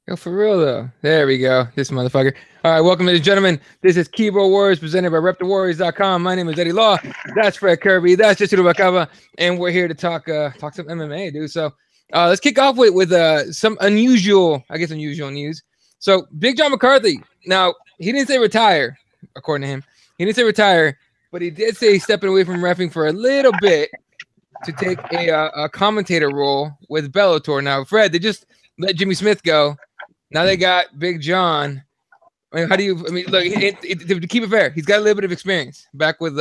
Yo, for real though. There we go. This motherfucker. All right, welcome, ladies and gentlemen. This is Keyboard Warriors presented by RepTheWarriors.com. My name is Eddie Law. That's Fred Kirby. That's just Bakava, and we're here to talk some MMA, dude. So let's kick off with some unusual news. So Big John McCarthy. Now he didn't say retire, according to him. He didn't say retire, but he did say he's stepping away from reffing for a little bit to take a commentator role with Bellator. Now, Fred, they just let Jimmy Smith go. Now they got Big John. I mean, how do you? I mean, look. To keep it fair, he's got a little bit of experience back with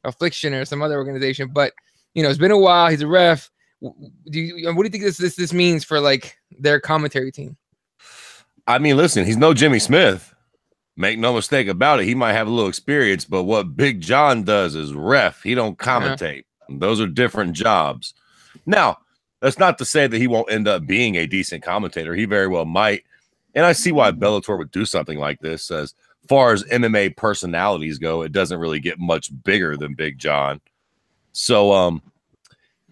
Affliction or some other organization. But it's been a while. He's a ref. What do you think this means for like their commentary team? I mean, listen, he's no Jimmy Smith. Make no mistake about it. He might have a little experience, but what Big John does is ref. He don't commentate. Those are different jobs. Now, that's not to say that he won't end up being a decent commentator. He very well might. And I see why Bellator would do something like this. As far as MMA personalities go, it doesn't really get much bigger than Big John. So,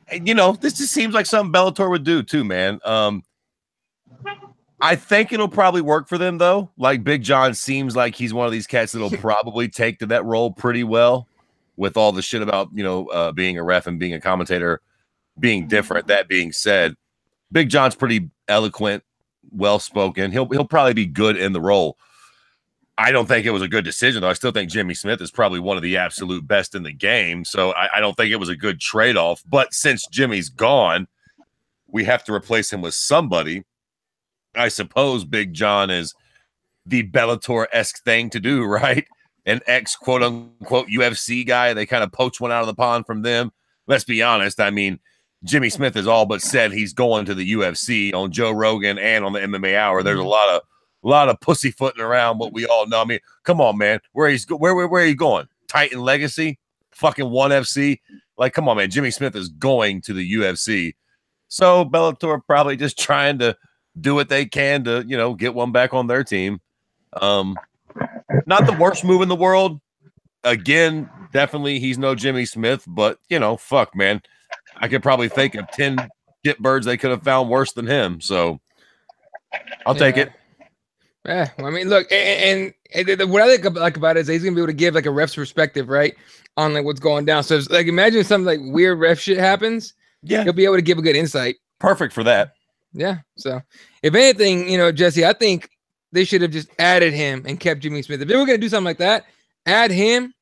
this just seems like something Bellator would do too, man. I think it'll probably work for them, though. Like, Big John seems like he's one of these cats that'll probably take to that role pretty well with all the shit about, being a ref and being a commentator being different. That being said, Big John's pretty eloquent, well-spoken. He'll probably be good in the role. I don't think it was a good decision, though. I still think Jimmy Smith is probably one of the absolute best in the game, so I don't think it was a good trade-off. But since Jimmy's gone, we have to replace him with somebody. I suppose Big John is the Bellator-esque thing to do, right? An ex-quote-unquote UFC guy. They kind of poach one out of the pond from them. Let's be honest. I mean, Jimmy Smith has all but said he's going to the UFC on Joe Rogan and on the MMA Hour. There's a lot of pussyfooting around what we all know. I mean, come on, man. Where are you going? Titan Legacy? Fucking ONE FC? Like, come on, man. Jimmy Smith is going to the UFC. So Bellator probably just trying to do what they can to, get one back on their team. Not the worst move in the world. Again, definitely he's no Jimmy Smith, but, fuck, man. I could probably think of 10 shitbirds they could have found worse than him. So I'll take it. Yeah, well, I mean, look, and what I like about it is he's gonna be able to give like a ref's perspective, right, on like what's going down. So it's like, imagine something like weird ref shit happens. Yeah, he'll be able to give a good insight. Perfect for that. Yeah. So if anything, Jesse, I think they should have just added him and kept Jimmy Smith. If they were gonna do something like that, add him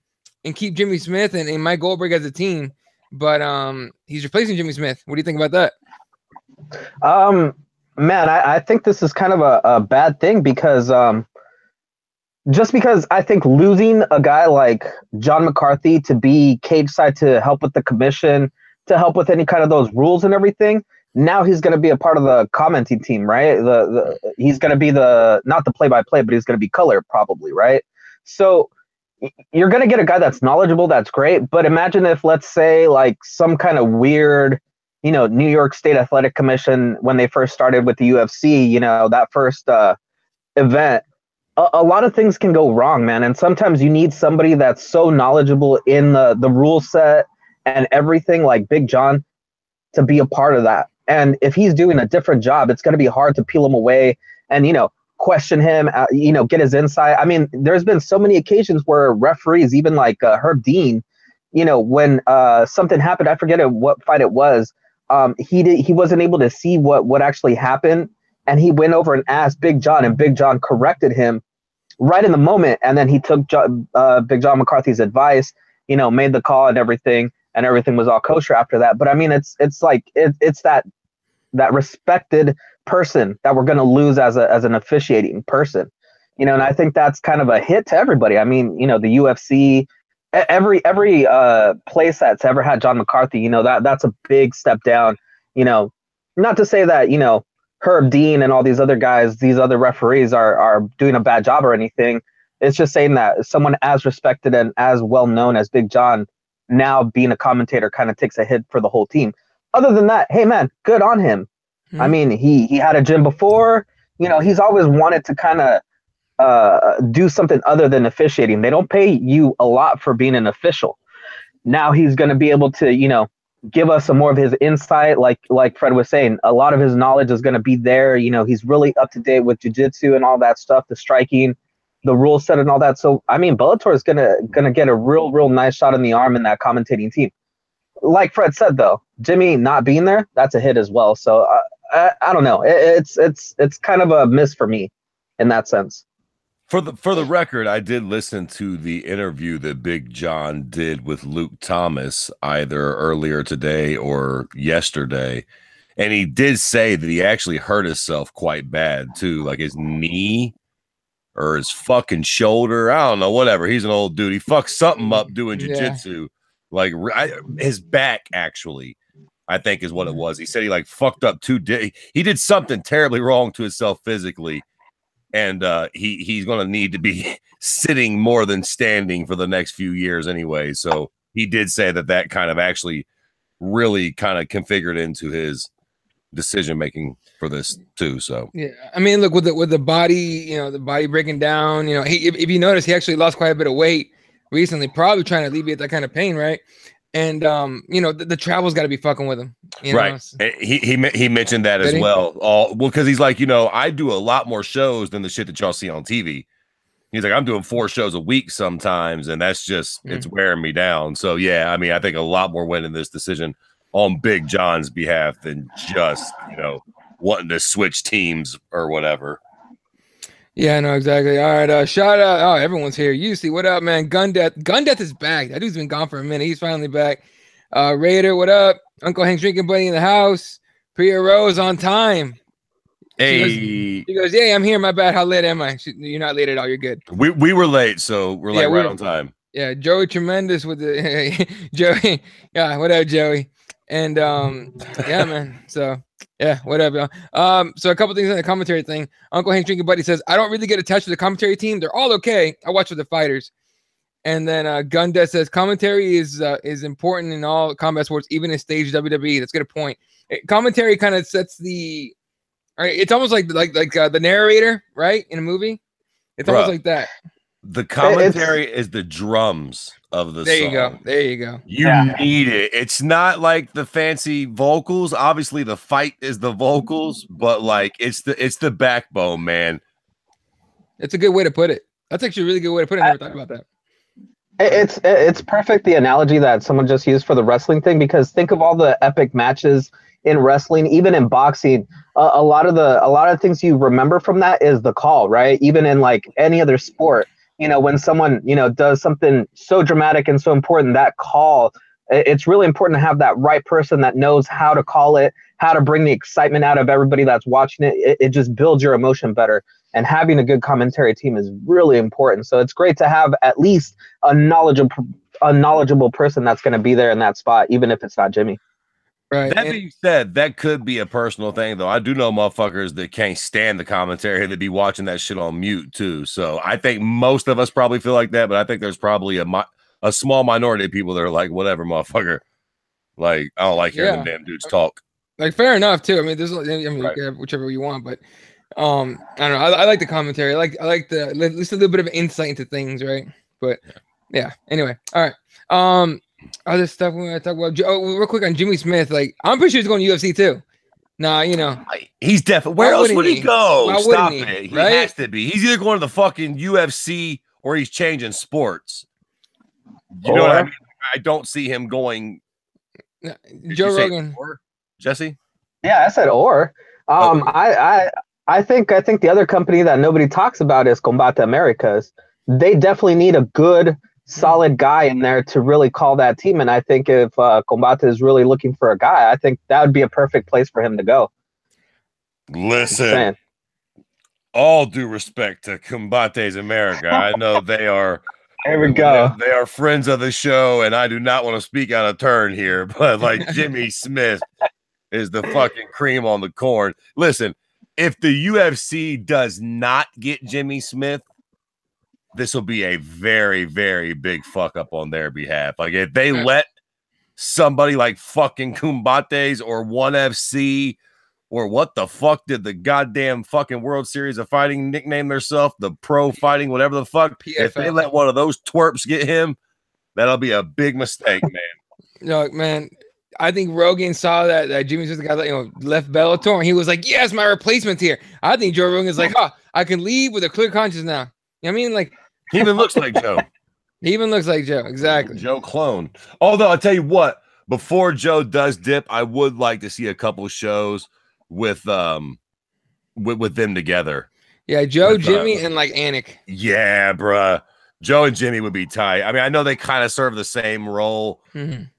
and keep Jimmy Smith and Mike Goldberg as a team. But he's replacing Jimmy Smith. What do you think about that? Man, I think this is kind of a bad thing because just because I think losing a guy like John McCarthy to be cage side to help with the commission, to help with any kind of those rules and everything, now he's going to be a part of the commenting team, right? He's going to be not the play-by-play, but he's going to be color probably, right? So you're going to get a guy that's knowledgeable, that's great, but imagine if, let's say, like some kind of weird, New York State Athletic Commission, when they first started with the UFC, that first event, a lot of things can go wrong, man. And sometimes you need somebody that's so knowledgeable in the rule set and everything, like Big John, to be a part of that. And if he's doing a different job, it's going to be hard to peel him away and, question him, get his insight. I mean, there's been so many occasions where referees, even like Herb Dean, when something happened, I forget what fight it was, he wasn't able to see what actually happened, and he went over and asked Big John, and Big John corrected him right in the moment, and then he took Big John McCarthy's advice, made the call and everything was all kosher after that. But I mean, it's that respected person that we're going to lose as an officiating person, and I think that's kind of a hit to everybody. I mean, the UFC, every place that's ever had John McCarthy, that's a big step down. Not to say that Herb Dean and all these other guys, these other referees are doing a bad job or anything. It's just saying that someone as respected and as well known as Big John now being a commentator kind of takes a hit for the whole team. Other than that, hey man, good on him. I mean, he had a gym before. He's always wanted to kind of do something other than officiating. They don't pay you a lot for being an official. Now he's going to be able to, give us some more of his insight. Like Fred was saying, a lot of his knowledge is going to be there. You know, he's really up to date with jiu-jitsu and all that stuff, the striking, the rule set and all that. So, I mean, Bellator is gonna get a real nice shot in the arm in that commentating team. Like Fred said, though, Jimmy not being there, that's a hit as well. So I don't know. It's kind of a miss for me in that sense. For the record, I did listen to the interview that Big John did with Luke Thomas either earlier today or yesterday, and he did say that he actually hurt himself quite bad too, like his knee or his fucking shoulder. I don't know, whatever. He's an old dude. He fucked something up doing jiu-jitsu. Like his back, actually, I think is what it was. He said he like fucked up he did something terribly wrong to himself physically. And he's going to need to be sitting more than standing for the next few years anyway. So he did say that kind of actually really kind of configured into his decision making for this too. So yeah, I mean, look, with the body, you know, the body breaking down, you know, if you notice, he actually lost quite a bit of weight recently, probably trying to alleviate that kind of pain, right? And you know, the travel's got to be fucking with him, you know? Right. He mentioned that as well. Well, because he's like, you know, I do a lot more shows than the shit that y'all see on TV. He's like, I'm doing 4 shows a week sometimes, and that's just it's wearing me down. So yeah, I mean, I think a lot more went in this decision on Big John's behalf than just, you know, wanting to switch teams or whatever. Yeah, no, exactly. All right, shout out. Oh, everyone's here. UC, what up, man? Gun Death is back. That dude's been gone for a minute. He's finally back. Raider, what up? Uncle Hank's drinking buddy in the house. Priya Rose on time. Hey, she goes, yeah, I'm here. My bad. How late am I? You're not late at all. You're good. We were late, so we're like right on time. Yeah, Joey Tremendous with the Joey. Yeah, what up, Joey? And yeah, man. So yeah, whatever. So a couple things on the commentary thing. Uncle Hank Drinking Buddy says, I don't really get attached to the commentary team. They're all okay. I watch for the fighters. And then Gunda says commentary is important in all combat sports, even in stage WWE. That's a good point. Commentary kind of sets the. All right, it's almost like the narrator, right, in a movie. It's almost like that. The commentary is the drums of the song. There you go. You need it. It's not like the fancy vocals. Obviously, the fight is the vocals, but like it's the backbone, man. It's a good way to put it. That's actually a really good way to put it. I never thought about that. It's perfect, the analogy that someone just used for the wrestling thing, because think of all the epic matches in wrestling, even in boxing. A lot of things you remember from that is the call, right? Even in like any other sport, you know, when someone, you know, does something so dramatic and so important, that call, it's really important to have that right person that knows how to call it, how to bring the excitement out of everybody that's watching it. It just builds your emotion better. And having a good commentary team is really important. So it's great to have at least a knowledgeable person that's going to be there in that spot, even if it's not Jimmy. Right. That being said, that could be a personal thing, though. I do know motherfuckers that can't stand the commentary, that be watching that shit on mute too. So I think most of us probably feel like that, but I think there's probably a small minority of people that are like, whatever, motherfucker. Like, I don't like hearing them damn dudes talk. Like, fair enough too. I mean, right. You can have whichever you want, but I don't know. I like the commentary. I like at least a little bit of insight into things, right? But yeah. Anyway, all right. Other stuff we want to talk about. Real quick on Jimmy Smith. Like, I'm pretty sure he's going to UFC too. Nah, you know, he's definitely. Where else would he go? Stop it. He right? has to be. He's either going to the fucking UFC or he's changing sports. You know what I mean? I don't see him going. Joe Rogan. Jesse? Yeah, I said or. I think the other company that nobody talks about is Combate Americas. They definitely need a good, solid guy in there to really call that team. And I think if Combate is really looking for a guy, I think that would be a perfect place for him to go. Listen, all due respect to Combates America. I know they are. There we go. They are friends of the show, and I do not want to speak out of turn here, but like Jimmy Smith is the fucking cream on the corn. Listen, if the UFC does not get Jimmy Smith, this will be a very, very big fuck up on their behalf. Like if they let somebody like fucking Combates or ONE FC or what the fuck did the goddamn fucking World Series of Fighting nickname themselves, the Pro Fighting, whatever the fuck. PFL. If they let one of those twerps get him, that'll be a big mistake, man. No, man. I think Rogan saw that Jimmy Smith got left Bellator, and he was like, "Yes, my replacement's here." I think Joe Rogan's like, "Oh, I can leave with a clear conscience now." You know what I mean? Like, He even looks like Joe. He even looks like Joe. Exactly. Joe clone. Although I'll tell you what, before Joe does dip, I would like to see a couple shows with them together. Yeah, Joe, Jimmy, and like Anik. Yeah, bruh. Joe and Jimmy would be tight. I mean, I know they kind of serve the same role,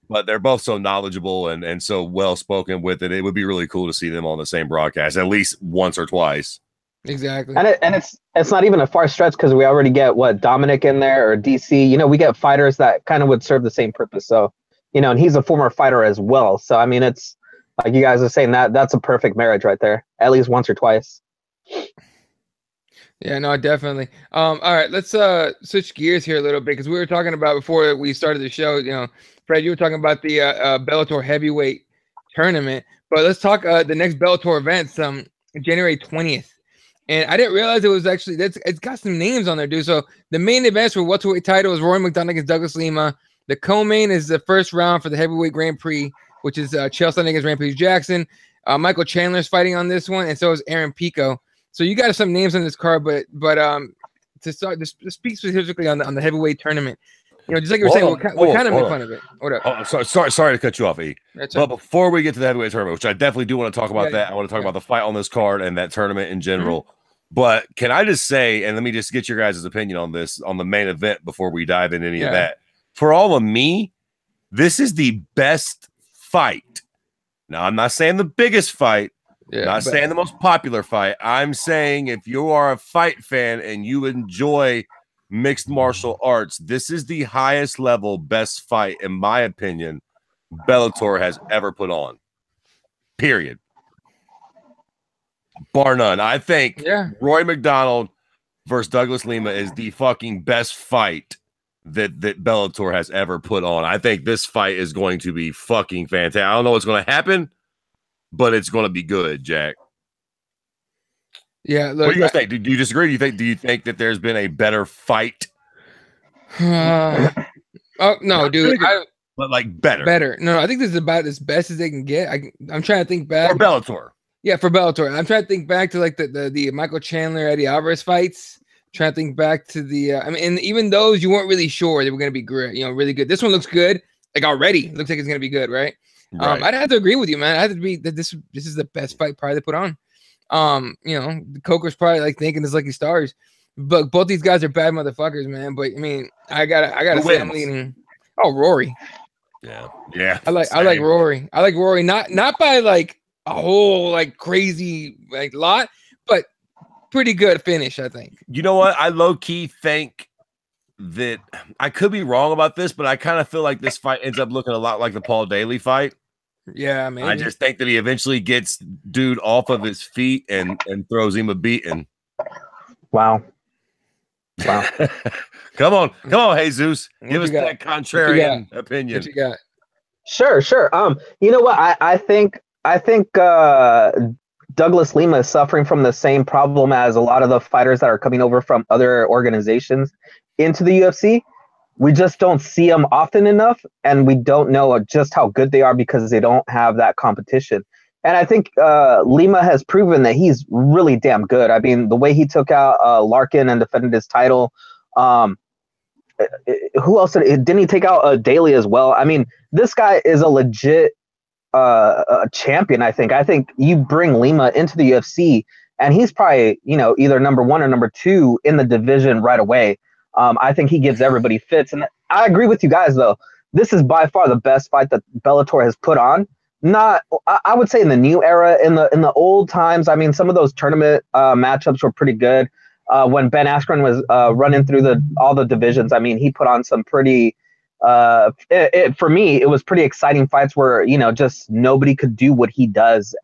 but they're both so knowledgeable and so well spoken with it. It would be really cool to see them on the same broadcast at least once or twice. Exactly. And it's not even a far stretch because we already get Dominic in there or DC. You know, we get fighters that kind of would serve the same purpose. So, you know, and he's a former fighter as well. So I mean, it's like you guys are saying that's a perfect marriage right there, at least once or twice. Yeah, no, definitely. All right, let's switch gears here a little bit because we were talking about before we started the show. You know, Fred, you were talking about the Bellator heavyweight tournament, but let's talk the next Bellator events, January 20th. And I didn't realize it was actually it's got some names on there, dude. So the main events for welterweight title is Rory McDonald against Douglas Lima. The co-main is the first round for the heavyweight Grand Prix, which is Chael Sonnen against Rampage Jackson. Michael Chandler's fighting on this one, and so is Aaron Pico. So you got some names on this card, but to start, to speak specifically on the heavyweight tournament, you know, just like you were saying, we kind of make fun of it. What up? Oh, sorry to cut you off, E. But before we get to the heavyweight tournament, which I definitely do want to talk about I want to talk about the fight on this card and that tournament in general. But can I just say, and let me just get your guys' opinion on this, on the main event before we dive in any of that. For all of me, this is the best fight. Now, I'm not saying the biggest fight. Not saying the most popular fight. I'm saying if you are a fight fan and you enjoy mixed martial arts, this is the highest level best fight, in my opinion, Bellator has ever put on. Period. Bar none. I think Roy McDonald versus Douglas Lima is the fucking best fight that Bellator has ever put on. I think this fight is going to be fucking fantastic. I don't know what's going to happen, but it's going to be good, Jack. Yeah. Look, what do you guys think? Do you disagree? Do you think that there's been a better fight? Oh no, dude. But like better. Better. No, I think this is about as best as they can get. I'm trying to think back. For Bellator. Yeah, for Bellator. I'm trying to think back to like the Michael Chandler, Eddie Alvarez fights. Trying to think back to the I mean, and even those you weren't really sure they were gonna be great, you know, really good. This one looks good. Like already looks like it's gonna be good, right? I'd have to agree with you, man. I have to be that this is the best fight probably they put on. You know, the Coker's probably like thinking it's Lucky Stars, but both these guys are bad motherfuckers, man. But I mean, I gotta say I'm leaning. Oh, Rory. Yeah. I like Rory. I like Rory, not by like a whole like crazy like lot, but pretty good finish, I think. You know what? I low key think that I could be wrong about this, but I kind of feel like this fight ends up looking a lot like the Paul Daly fight. Yeah, man. I just think that he eventually gets dude off of his feet and throws him a beating. Wow. Come on, Jesus. Give us that contrarian opinion. What you got? Sure. You know what? I think Douglas Lima is suffering from the same problem as a lot of the fighters that are coming over from other organizations into the UFC. We just don't see them often enough, and we don't know just how good they are because they don't have that competition. And I think Lima has proven that he's really damn good. I mean, the way he took out Larkin and defended his title. Who else didn't he take out Daly as well? I mean, this guy is a legit a champion. I think you bring Lima into the UFC, and he's probably, you know, either number 1 or number 2 in the division right away. I think he gives everybody fits, and I agree with you guys though. This is by far the best fight that Bellator has put on. Not, I would say in the new era. In the old times, I mean, some of those tournament matchups were pretty good. When Ben Askren was running through all the divisions, I mean, he put on some pretty. For me, it was pretty exciting fights where, you know, just nobody could do what he does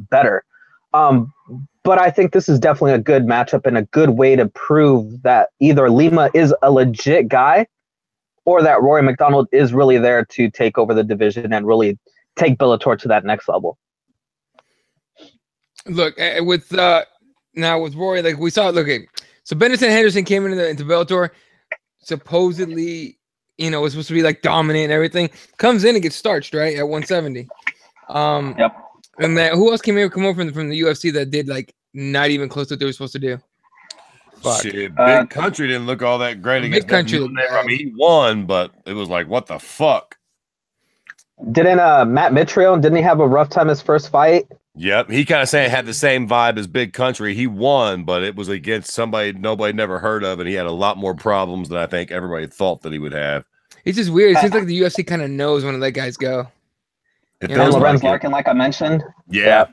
better. But I think this is definitely a good matchup and a good way to prove that either Lima is a legit guy or that Rory McDonald is really there to take over the division and really take Bellator to that next level. Look, with now with Rory, like we saw, so Benson Henderson came into Bellator supposedly was supposed to be like dominant and everything, comes in and gets starched right at 170. Yep. And then who else come over from the UFC that did like not even close to what they were supposed to do? Fuck. Shit, Big Country didn't look all that great against Big Country. I mean, he won, but it was like, what the fuck? Didn't Matt Mitrione, didn't he have a rough time his first fight? Yep, he kind of had the same vibe as Big Country. He won, but it was against somebody nobody never heard of, and he had a lot more problems than I think everybody thought that he would have. It's just weird. It seems like the UFC kind of knows when to let guys go. And Lorenz Larkin, like I mentioned. Yeah.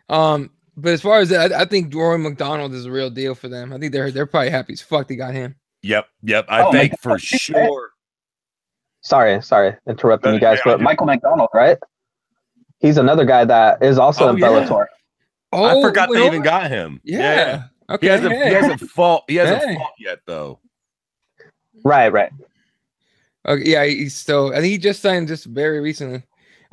But as far as that, I think Rory McDonald is a real deal for them. I think they're probably happy as fuck they got him. Yep. I think for sure. Sorry, interrupting you guys, but Michael McDonald, right? He's another guy that is also in Bellator. Oh, I forgot they even got him. Yeah. Okay. He hasn't fought yet though. Right. Okay, yeah, he's still. I think he just signed just very recently.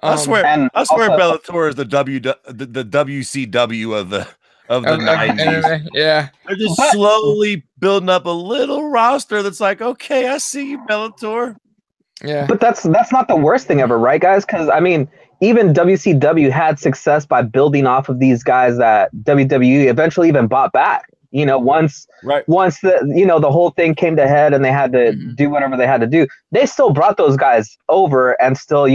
I swear Bellator is the WCW of the 90s. Yeah, they're just slowly building up a little roster that's like, okay, I see you, Bellator. Yeah, but that's not the worst thing ever, right, guys? Because I mean, even WCW had success by building off of these guys that WWE eventually even bought back. Once the whole thing came to head and they had to do whatever they had to do, they still brought those guys over and still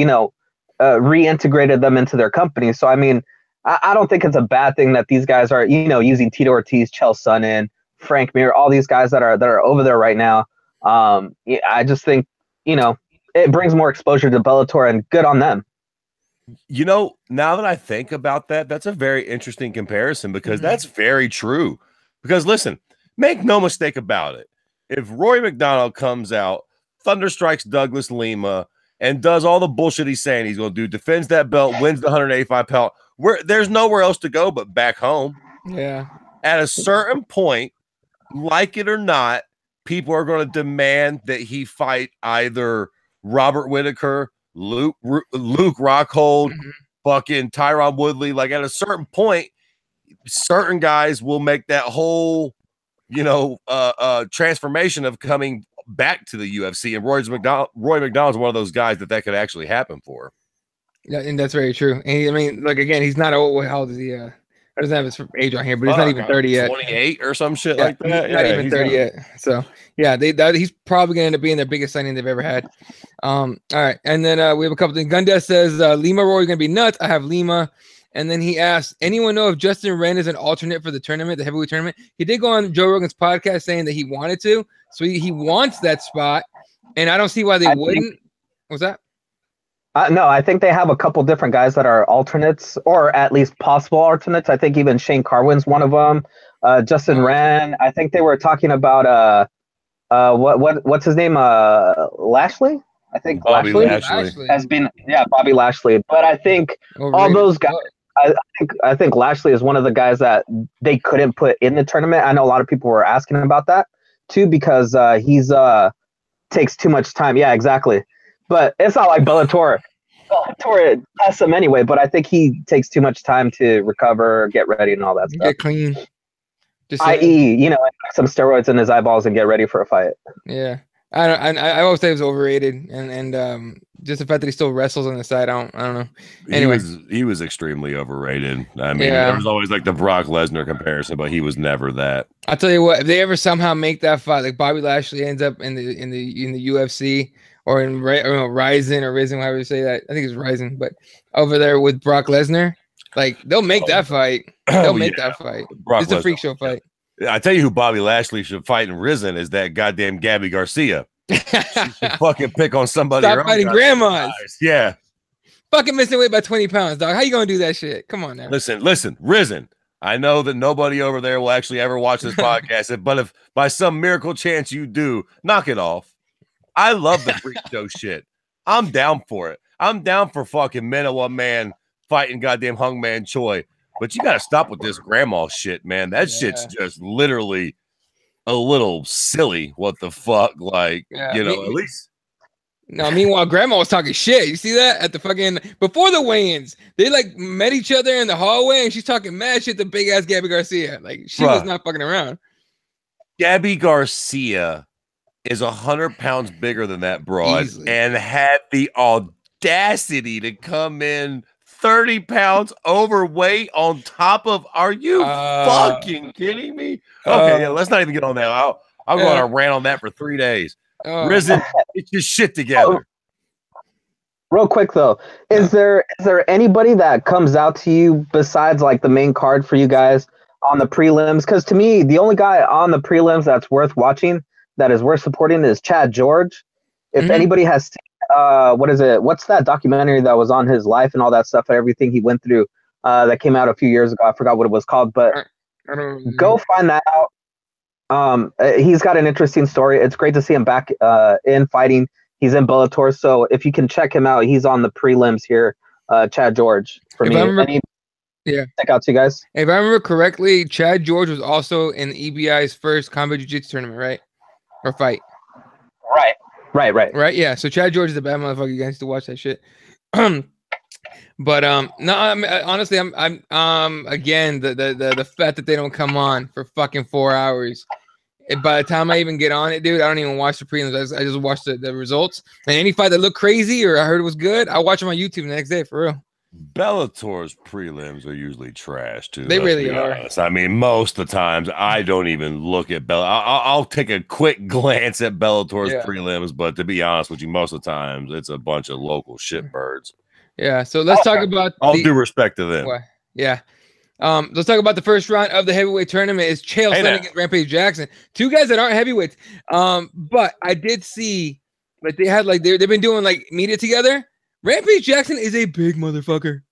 reintegrated them into their company. So I mean, I don't think it's a bad thing that these guys are using Tito Ortiz, Chael Sonnen, Frank Mir, all these guys that are over there right now. I just think it brings more exposure to Bellator, and good on them. Now that I think about that, that's a very interesting comparison because that's very true. Because listen, make no mistake about it. If Rory McDonald comes out, thunderstrikes Douglas Lima, and does all the bullshit he's saying he's going to do, defends that belt, wins the 185 pound, there's nowhere else to go but back home. Yeah. At a certain point, like it or not, people are going to demand that he fight either Robert Whittaker, Luke Rockhold, fucking Tyron Woodley. Like at a certain point, certain guys will make that whole, transformation of coming back to the UFC, and Roy McDonald's one of those guys that could actually happen for. Yeah, and that's very true. And I mean, like again, he's not old. How old is he? I doesn't have his age on here, but he's not even 30 yet. 28 or some shit like that. Not even 30 yet. So yeah, he's probably going to end up being their biggest signing they've ever had. All right, and then we have a couple things. Gundes says Lima Rory going to be nuts. I have Lima. And then he asked, anyone know if Justin Wren is an alternate for the tournament, the heavyweight tournament? He did go on Joe Rogan's podcast saying that he wanted to. So he wants that spot. And I don't see why they wouldn't. What's that? No, I think they have a couple different guys that are alternates, or at least possible alternates. I think even Shane Carwin's one of them. Justin Wren. I think they were talking about what's his name? Lashley? I think Bobby Lashley has been Bobby Lashley. But I think all those guys. I think Lashley is one of the guys that they couldn't put in the tournament. I know a lot of people were asking about that too because he's takes too much time. Yeah, exactly. But it's not like Bellator has him anyway. But I think he takes too much time to recover, get ready, and all that stuff. Get clean. I.e., some steroids in his eyeballs and get ready for a fight. Yeah. I always say he was overrated, and just the fact that he still wrestles on the side, I don't know. Anyway, he was extremely overrated. I mean, there was always like the Brock Lesnar comparison, but he was never that. I'll tell you what, if they ever somehow make that fight, like Bobby Lashley ends up in the UFC or in Ryzen or Risen, however you say that, I think it's Ryzen, but over there with Brock Lesnar, like they'll make that fight. They'll make that fight. It's a freak show fight. I tell you who Bobby Lashley should fight in Risen is that goddamn Gabby Garcia. She should fucking pick on somebody. Stop fighting grandmas. Yeah. Fucking missing weight by 20 pounds, dog. How you gonna do that shit? Come on now. Listen, Risen. I know that nobody over there will actually ever watch this podcast, but if by some miracle chance you do, knock it off. I love the freak show shit. I'm down for it. I'm down for fucking men of one man fighting goddamn Hungman Choi. But you got to stop with this grandma shit, man. That shit's just literally a little silly. What the fuck? Like, at least. No, meanwhile, grandma was talking shit. You see that at the fucking before the weigh-ins? They like met each other in the hallway and she's talking mad shit to big ass Gabby Garcia. Like, she was not fucking around. Gabby Garcia is 100 pounds bigger than that broad Easily. and had the audacity to come in 30 pounds overweight on top of, are you fucking kidding me? Okay, yeah, let's not even get on that. I'll go on a rant on that for 3 days. Risen, get your shit together. Real quick though, is there anybody that comes out to you besides like the main card for you guys on the prelims? Because to me, the only guy on the prelims that's worth watching, that is worth supporting, is Chad George. If anybody has seen, what is it? What's that documentary that was on his life and all that stuff, everything he went through, that came out a few years ago? I forgot what it was called, but I don't go find that out. He's got an interesting story. It's great to see him back in fighting. He's in Bellator, so if you can check him out, he's on the prelims here. Chad George for me. Check out to you guys. If I remember correctly, Chad George was also in EBI's first combat jiu-jitsu tournament, right? Or fight. Right. Yeah. So Chad George is a bad motherfucker. You guys need to watch that shit. But no, honestly, I'm again the fact that they don't come on for fucking 4 hours. By the time I even get on it, dude, I don't even watch the prelims. I just watch the results. And any fight that looked crazy or I heard it was good, I watch them on YouTube the next day for real. Bellator's prelims are usually trash too. They really are. Honest. I mean, most of the times I don't even look at I'll take a quick glance at Bellator's prelims, but to be honest with you, most of the times it's a bunch of local shitbirds. Yeah. So let's talk about all due respect to them. Yeah. Let's talk about the first round of the heavyweight tournament. Is Chael Sonnen against Rampage Jackson. Two guys that aren't heavyweights. But I did see like they had like they've been doing like media together. Rampage Jackson is a big motherfucker.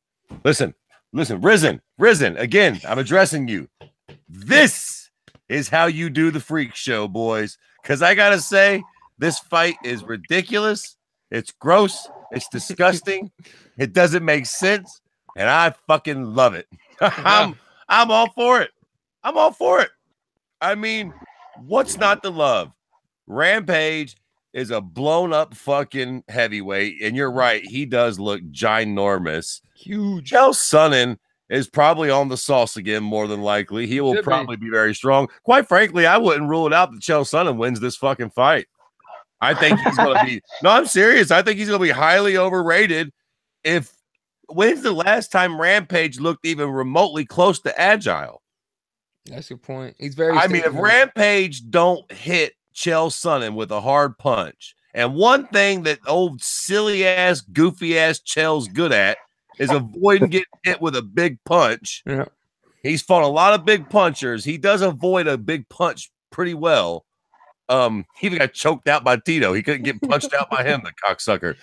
Listen, Risen. Again, I'm addressing you. This is how you do the freak show, boys. Because I gotta say, this fight is ridiculous. It's gross. It's disgusting. It doesn't make sense, and I fucking love it. I'm all for it. I'm all for it. I mean, what's not to love? Rampage is a blown up fucking heavyweight, and you're right, he does look ginormous. Huge. Chael Sonnen is probably on the sauce again, more than likely. He will probably be very strong. Quite frankly, I wouldn't rule it out that Chael Sonnen wins this fucking fight. I think he's going to be – no, I'm serious. I think he's going to be highly overrated. When's the last time Rampage looked even remotely close to agile? That's your point. He's very. I mean, if Rampage don't hit Chael Sonnen with a hard punch, and one thing that old silly ass, goofy ass Chael's good at is avoiding getting hit with a big punch. Yeah. He's fought a lot of big punchers. He does avoid a big punch pretty well. He even got choked out by Tito. He couldn't get punched out by him, the cocksucker.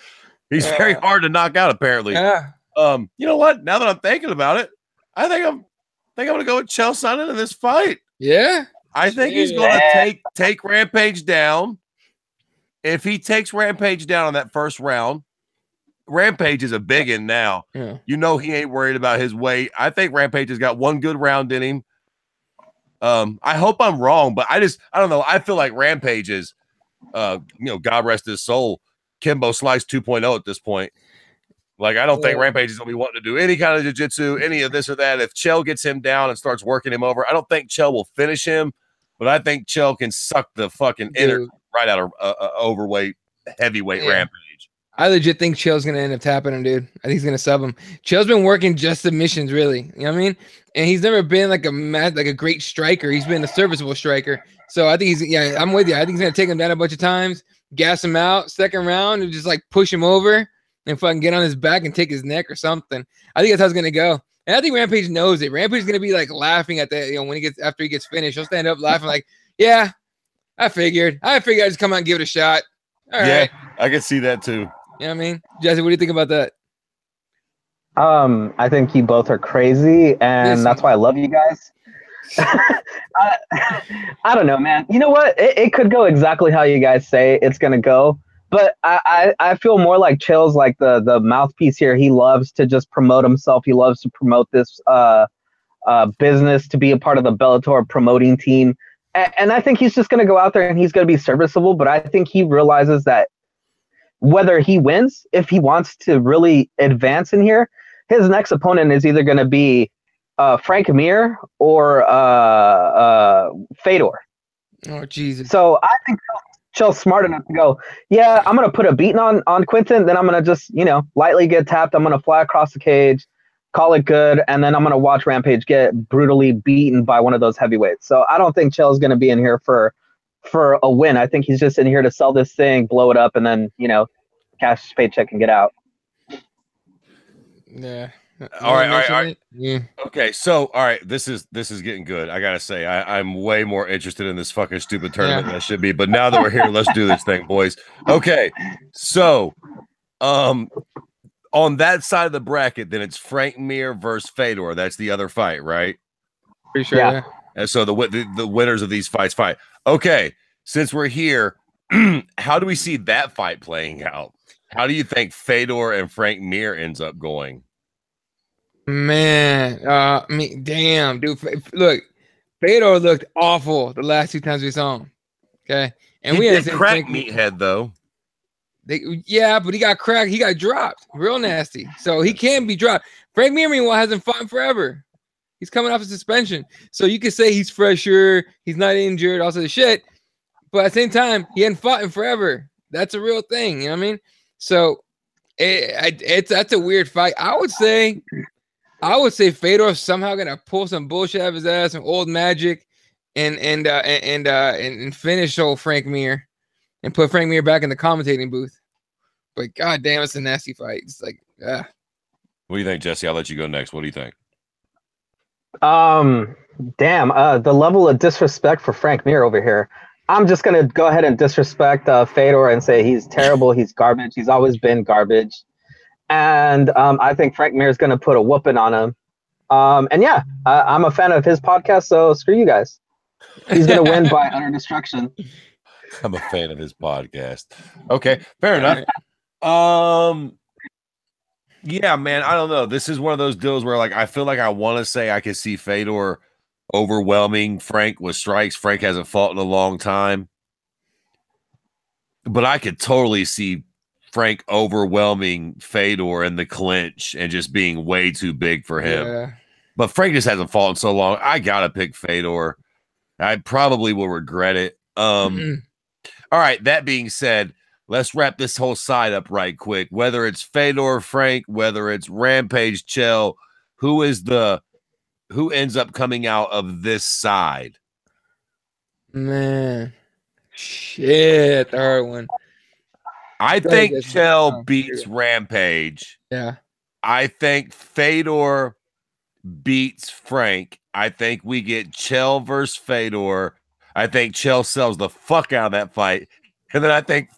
He's very hard to knock out, apparently. Yeah. You know what? Now that I'm thinking about it, I think I'm gonna go with Chael Sonnen in this fight. Yeah. I think he's gonna take Rampage down. If he takes Rampage down in that first round, Rampage is a big one now. Yeah. You know he ain't worried about his weight. I think Rampage has got one good round in him. I hope I'm wrong, but I don't know. I feel like Rampage is God rest his soul, Kimbo Slice 2.0 at this point. Like, I don't think Rampage is going to be wanting to do any kind of jiu-jitsu, any of this or that. If Chael gets him down and starts working him over, I don't think Chael will finish him, but I think Chael can suck the fucking energy right out of overweight, heavyweight Rampage. I legit think Chael's going to end up tapping him, dude. I think he's going to sub him. Chael's been working just submissions, really. You know what I mean? And he's never been like a great striker. He's been a serviceable striker. So I think I'm with you. I think he's going to take him down a bunch of times, gas him out, second round, and just like push him over and fucking get on his back and take his neck or something. I think that's how it's gonna go. And I think Rampage knows it. Rampage is gonna be like laughing at that, when after he gets finished, he'll stand up laughing like, yeah, I figured I'd just come out and give it a shot. All right. I can see that too. You know what I mean? Jesse, what do you think about that? I think you both are crazy, and that's why I love you guys. I don't know, man. You know what? It could go exactly how you guys say it's gonna go. But I feel more like Chael's like the mouthpiece here. He loves to just promote himself. He loves to promote this business, to be a part of the Bellator promoting team. And I think he's just going to go out there and he's going to be serviceable. But I think he realizes that whether he wins, if he wants to really advance in here, his next opponent is either going to be Frank Mir or Fedor. Oh, Jesus. So I think Chael's smart enough to go, yeah, I'm gonna put a beating on Quinton, then I'm gonna just, lightly get tapped. I'm gonna fly across the cage, call it good, and then I'm gonna watch Rampage get brutally beaten by one of those heavyweights. So I don't think Chael's gonna be in here for a win. I think he's just in here to sell this thing, blow it up, and then cash his paycheck and get out. Yeah. All right. Yeah. Okay, so all right, this is getting good. I gotta say, I'm way more interested in this fucking stupid tournament than I should be. But now that we're here, let's do this thing, boys. Okay, so on that side of the bracket, then it's Frank Mir versus Fedor. That's the other fight, right? Pretty sure. Yeah. And so the winners of these fights fight. Okay, since we're here, how do we see that fight playing out? How do you think Fedor and Frank Mir ends up going? Man, damn, dude. Look, Fedor looked awful the last 2 times we saw him. Okay, and we had crack meathead though. But he got cracked. He got dropped, real nasty. So he can be dropped. Frank Mir, meanwhile, hasn't fought in forever. He's coming off a suspension, so you could say he's fresher. He's not injured, also the shit. But at the same time, he hadn't fought in forever. That's a real thing. You know what I mean? So that's a weird fight. I would say Fedor's somehow gonna pull some bullshit out of his ass, some old magic, and finish old Frank Mir, and put Frank Mir back in the commentating booth. But goddamn, it's a nasty fight. It's like, What do you think, Jesse? I'll let you go next. What do you think? The level of disrespect for Frank Mir over here. I'm just gonna go ahead and disrespect Fedor and say he's terrible. He's garbage. He's always been garbage. And I think Frank Mir is going to put a whooping on him. I'm a fan of his podcast, so screw you guys. He's going to win by utter destruction. I'm a fan of his podcast. Okay, fair enough. Yeah, man, I don't know. This is one of those deals where, like, I feel like I want to say I could see Fedor overwhelming Frank with strikes. Frank hasn't fought in a long time. But I could totally see Frank overwhelming Fedor in the clinch and just being way too big for him. Yeah. But Frank just hasn't fought in so long. I gotta pick Fedor. I probably will regret it. All right, that being said, let's wrap this whole side up right quick. Whether it's Fedor, Frank, whether it's Rampage, Chael, who ends up coming out of this side? Man. Shit, the hard one. I think Chael beats Rampage. Yeah. I think Fedor beats Frank. I think we get Chael versus Fedor. I think Chael sells the fuck out of that fight. And then I think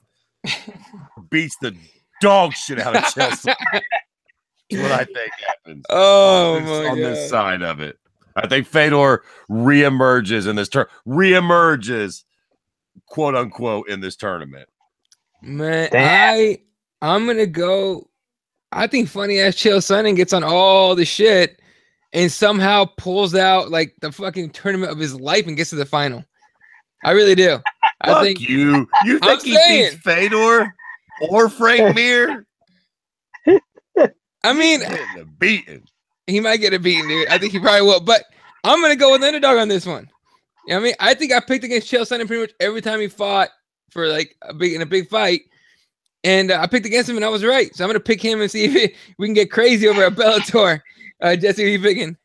beats the dog shit out of Chael. That's what I think happens. Oh, on this side of it. I think Fedor reemerges in this reemerges, quote unquote, in this tournament. Man, I'm gonna go. I think funny ass Chael Sonnen gets on all the shit and somehow pulls out like the fucking tournament of his life and gets to the final. I really do. I think you think he beats Fedor or Frank Mir? I mean, he might get a beating, dude. I think he probably will. But I'm gonna go with underdog on this one. You know what I mean? I think I picked against Chael Sonnen pretty much every time he fought for like a big fight, and I picked against him and I was right. So I'm gonna pick him and see if we can get crazy over at Bellator. Jesse, who are you picking?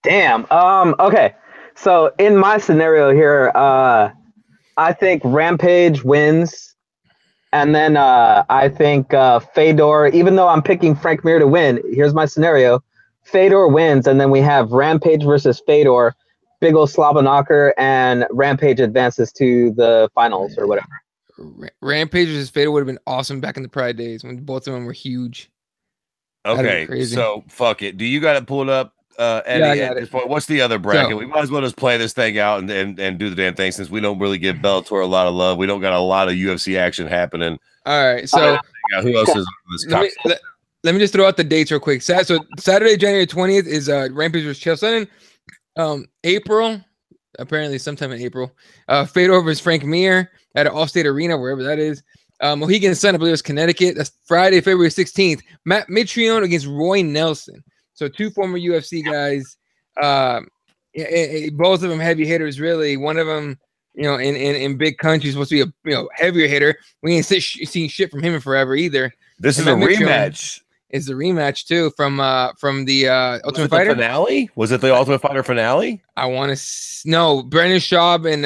Damn. Okay. So in my scenario here, I think Rampage wins, and then I think Fedor. Even though I'm picking Frank Mir to win, here's my scenario: Fedor wins, and then we have Rampage versus Fedor. Big ol' slobber knocker, and Rampage advances to the finals or whatever. Rampage versus Fedor would have been awesome back in the Pride days when both of them were huge. Okay, so fuck it. Do you got it pulled up, Eddie? At this point? What's the other bracket? So, we might as well just play this thing out and do the damn thing since we don't really give Bellator a lot of love. We don't got a lot of UFC action happening. All right, so who else is on this? Let me just throw out the dates real quick. So Saturday, January 20th is Rampage versus Chael Sonnen. April, apparently sometime in April, Fedor versus Frank Mir at an Allstate Arena, wherever that is. Mohegan Sun, I believe it's Connecticut. That's Friday, February 16th. Matt Mitrione against Roy Nelson. So 2 former UFC guys. Both of them heavy hitters, really. One of them in big countries, supposed to be a heavier hitter. We ain't seen shit from him in forever either. This is a rematch. Is the rematch too from the Ultimate Fighter finale? Was it the Ultimate Fighter finale? I want to no. Brendan Schaub and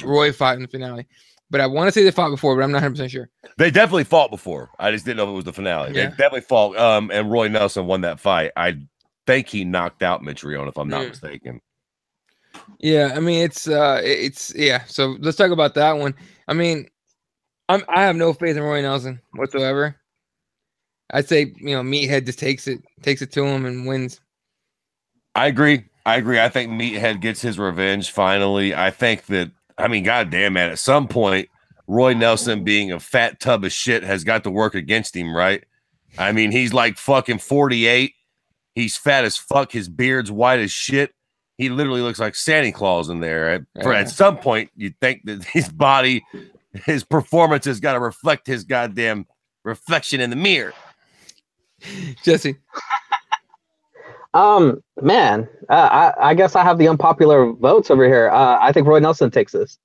Roy fought in the finale, but I want to say they fought before, but I'm not 100% sure. They definitely fought before. I just didn't know if it was the finale. Yeah. They definitely fought. And Roy Nelson won that fight. I think he knocked out Mitrione, if I'm not mistaken. Yeah, I mean it's yeah. So let's talk about that one. I mean, I have no faith in Roy Nelson whatsoever. I'd say Meathead just takes it to him and wins. I agree. I think Meathead gets his revenge finally. I think that goddamn man, at some point, Roy Nelson being a fat tub of shit has got to work against him, right? I mean, he's like fucking 48. He's fat as fuck. His beard's white as shit. He literally looks like Santa Claus in there. At some point, you think that his body, his performance has got to reflect his goddamn reflection in the mirror. Jesse. Man, I guess I have the unpopular votes over here. I think Roy Nelson takes this.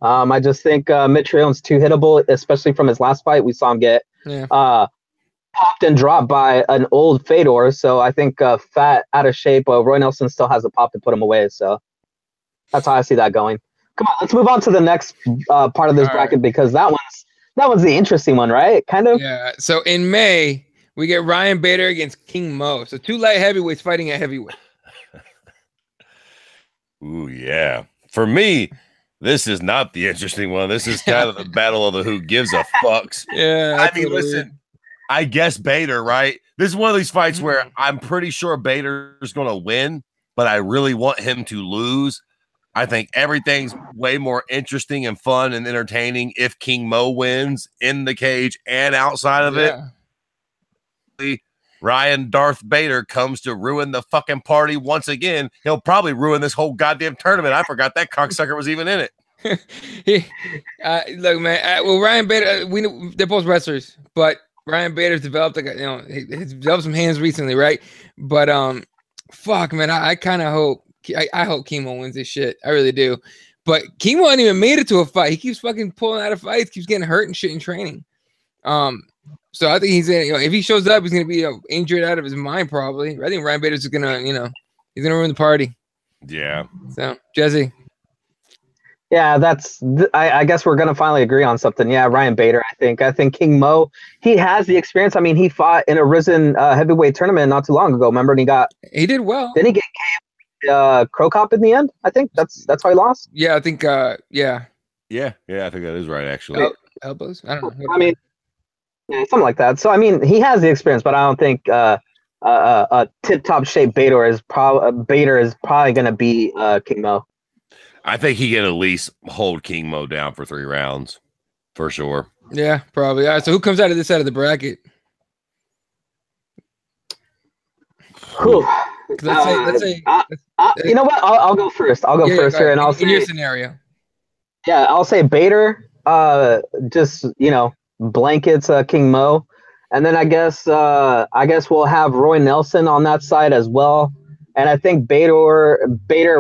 I just think Mitrione's too hittable, especially from his last fight. We saw him get popped and dropped by an old Fedor. So I think fat, out of shape, Roy Nelson still has the pop to put him away. So that's how I see that going. Come on, let's move on to the next part of this bracket because that one's the interesting one, right? Kind of. Yeah. So in May, we get Ryan Bader against King Mo. So 2 light heavyweights fighting at heavyweight. Ooh, yeah. For me, this is not the interesting one. This is kind of the battle of the who gives a fucks. Yeah. I mean, listen, I guess Bader, right? This is one of these fights where I'm pretty sure Bader's going to win, but I really want him to lose. I think everything's way more interesting and fun and entertaining if King Mo wins in the cage and outside of it. Ryan Darth Bader comes to ruin the fucking party once again. He'll probably ruin this whole goddamn tournament. I forgot that cocksucker was even in it. Look, man. Well, Ryan Bader, they're both wrestlers, but Ryan Bader's developed he's developed some hands recently, right? But fuck, man, I kind of hope I hope Kimo wins this shit. I really do. But Kimo hasn't even made it to a fight. He keeps fucking pulling out of fights, keeps getting hurt and shit in training. So I think he's if he shows up, he's gonna be injured out of his mind probably. I think Ryan Bader's gonna he's gonna ruin the party. Yeah. So Jesse. Yeah, I guess we're gonna finally agree on something. Yeah, Ryan Bader. I think King Mo, he has the experience. I mean, he fought in a risen heavyweight tournament not too long ago. Remember, and he did well. Didn't he get Crow Cop in the end? I think that's how he lost. Yeah, I think yeah. Yeah, I think that is right actually. Elbows. I don't know. I mean, yeah, something like that. So I mean, he has the experience, but I don't think a tip-top shape Bader is probably gonna be King Mo. I think he can at least hold King Mo down for 3 rounds, for sure. Yeah, probably. All right, so who comes out of this side of the bracket? Let's say you know what? I'll go first. I'll go first here, and I'll say in your scenario. Yeah, I'll say Bader. Just blankets King Mo, and then I guess we'll have Roy Nelson on that side as well, and I think Bader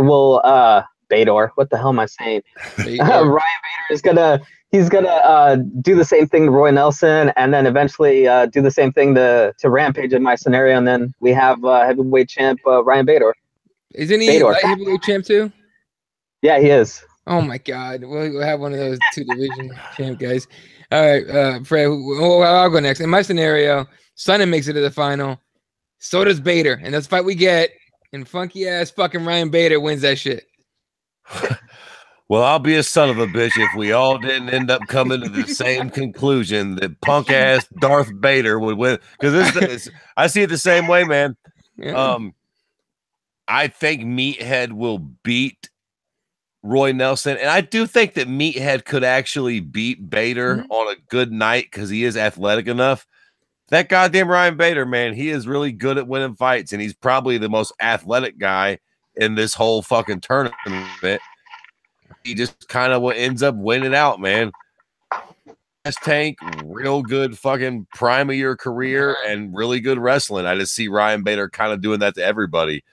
will Bader. What the hell am I saying? Ryan Bader is gonna do the same thing to Roy Nelson, and then eventually do the same thing to Rampage in my scenario, and then we have heavyweight champ Ryan Bader. Isn't he light heavyweight champ too? Yeah, he is. Oh my God, we'll have one of those 2 division champ guys. All right, Fred, I'll go next. In my scenario, Sonnen makes it to the final. So does Bader, and that's the fight we get. And funky ass fucking Ryan Bader wins that shit. Well, I'll be a son of a bitch if we all didn't end up coming to the same conclusion that punk ass Darth Bader would win. Because I see it the same way, man. Yeah. I think Meathead will beat Roy Nelson, and I do think that Meathead could actually beat Bader on a good night because he is athletic enough. That goddamn Ryan Bader, man, he is really good at winning fights, and he's probably the most athletic guy in this whole fucking tournament. He just kind of ends up winning out, man. Tank, real good fucking prime of your career and really good wrestling. I just see Ryan Bader kind of doing that to everybody.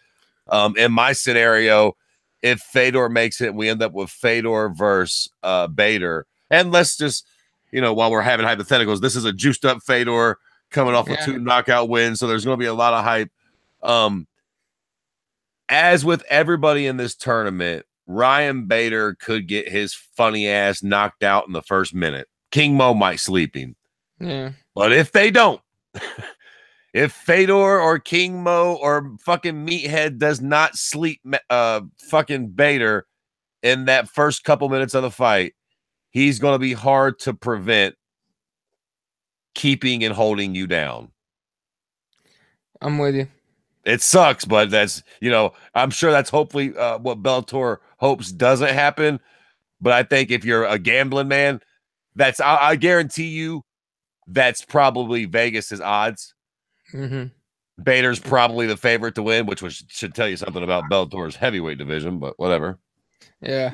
In my scenario, if Fedor makes it and we end up with Fedor versus Bader. And let's just, while we're having hypotheticals, this is a juiced up Fedor coming off of 2 knockout wins. So there's going to be a lot of hype. As with everybody in this tournament, Ryan Bader could get his funny ass knocked out in the first minute. King Mo might sleep him. Yeah. But if they don't, if Fedor or King Mo or fucking Meathead does not sleep fucking Bader in that first couple minutes of the fight, he's going to be hard to prevent keeping and holding you down. I'm with you. It sucks, but that's, I'm sure that's hopefully what Bellator hopes doesn't happen. But I think if you're a gambling man, I guarantee you that's probably Vegas's odds. Mm-hmm. Bader's probably the favorite to win, which should tell you something about Bellator's heavyweight division, but whatever. Yeah.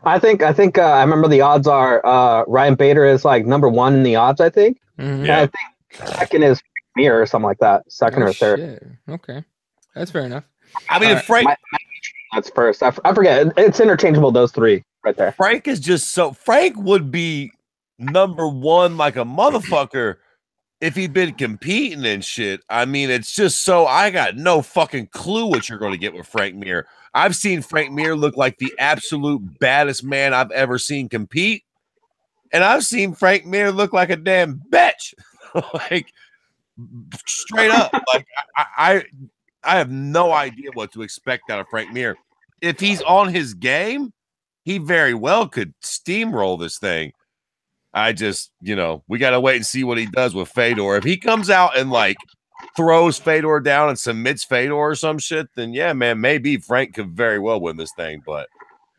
I think I remember the odds are Ryan Bader is like number 1 in the odds, I think. Mm-hmm. Yeah. I think second is Mir or something like that. Second or third. Shit. Okay. That's fair enough. I mean, Frank, that's first. I forget. It's interchangeable, those 3 right there. Frank is just Frank would be number 1 like a motherfucker if he'd been competing and shit. I mean, it's just I got no fucking clue what you're going to get with Frank Mir. I've seen Frank Mir look like the absolute baddest man I've ever seen compete. And I've seen Frank Mir look like a damn bitch. Like, straight up. Like, I have no idea what to expect out of Frank Mir. If he's on his game, he very well could steamroll this thing. I just, we got to wait and see what he does with Fedor. If he comes out and like throws Fedor down and submits Fedor or some shit, then yeah, man, maybe Frank could very well win this thing, but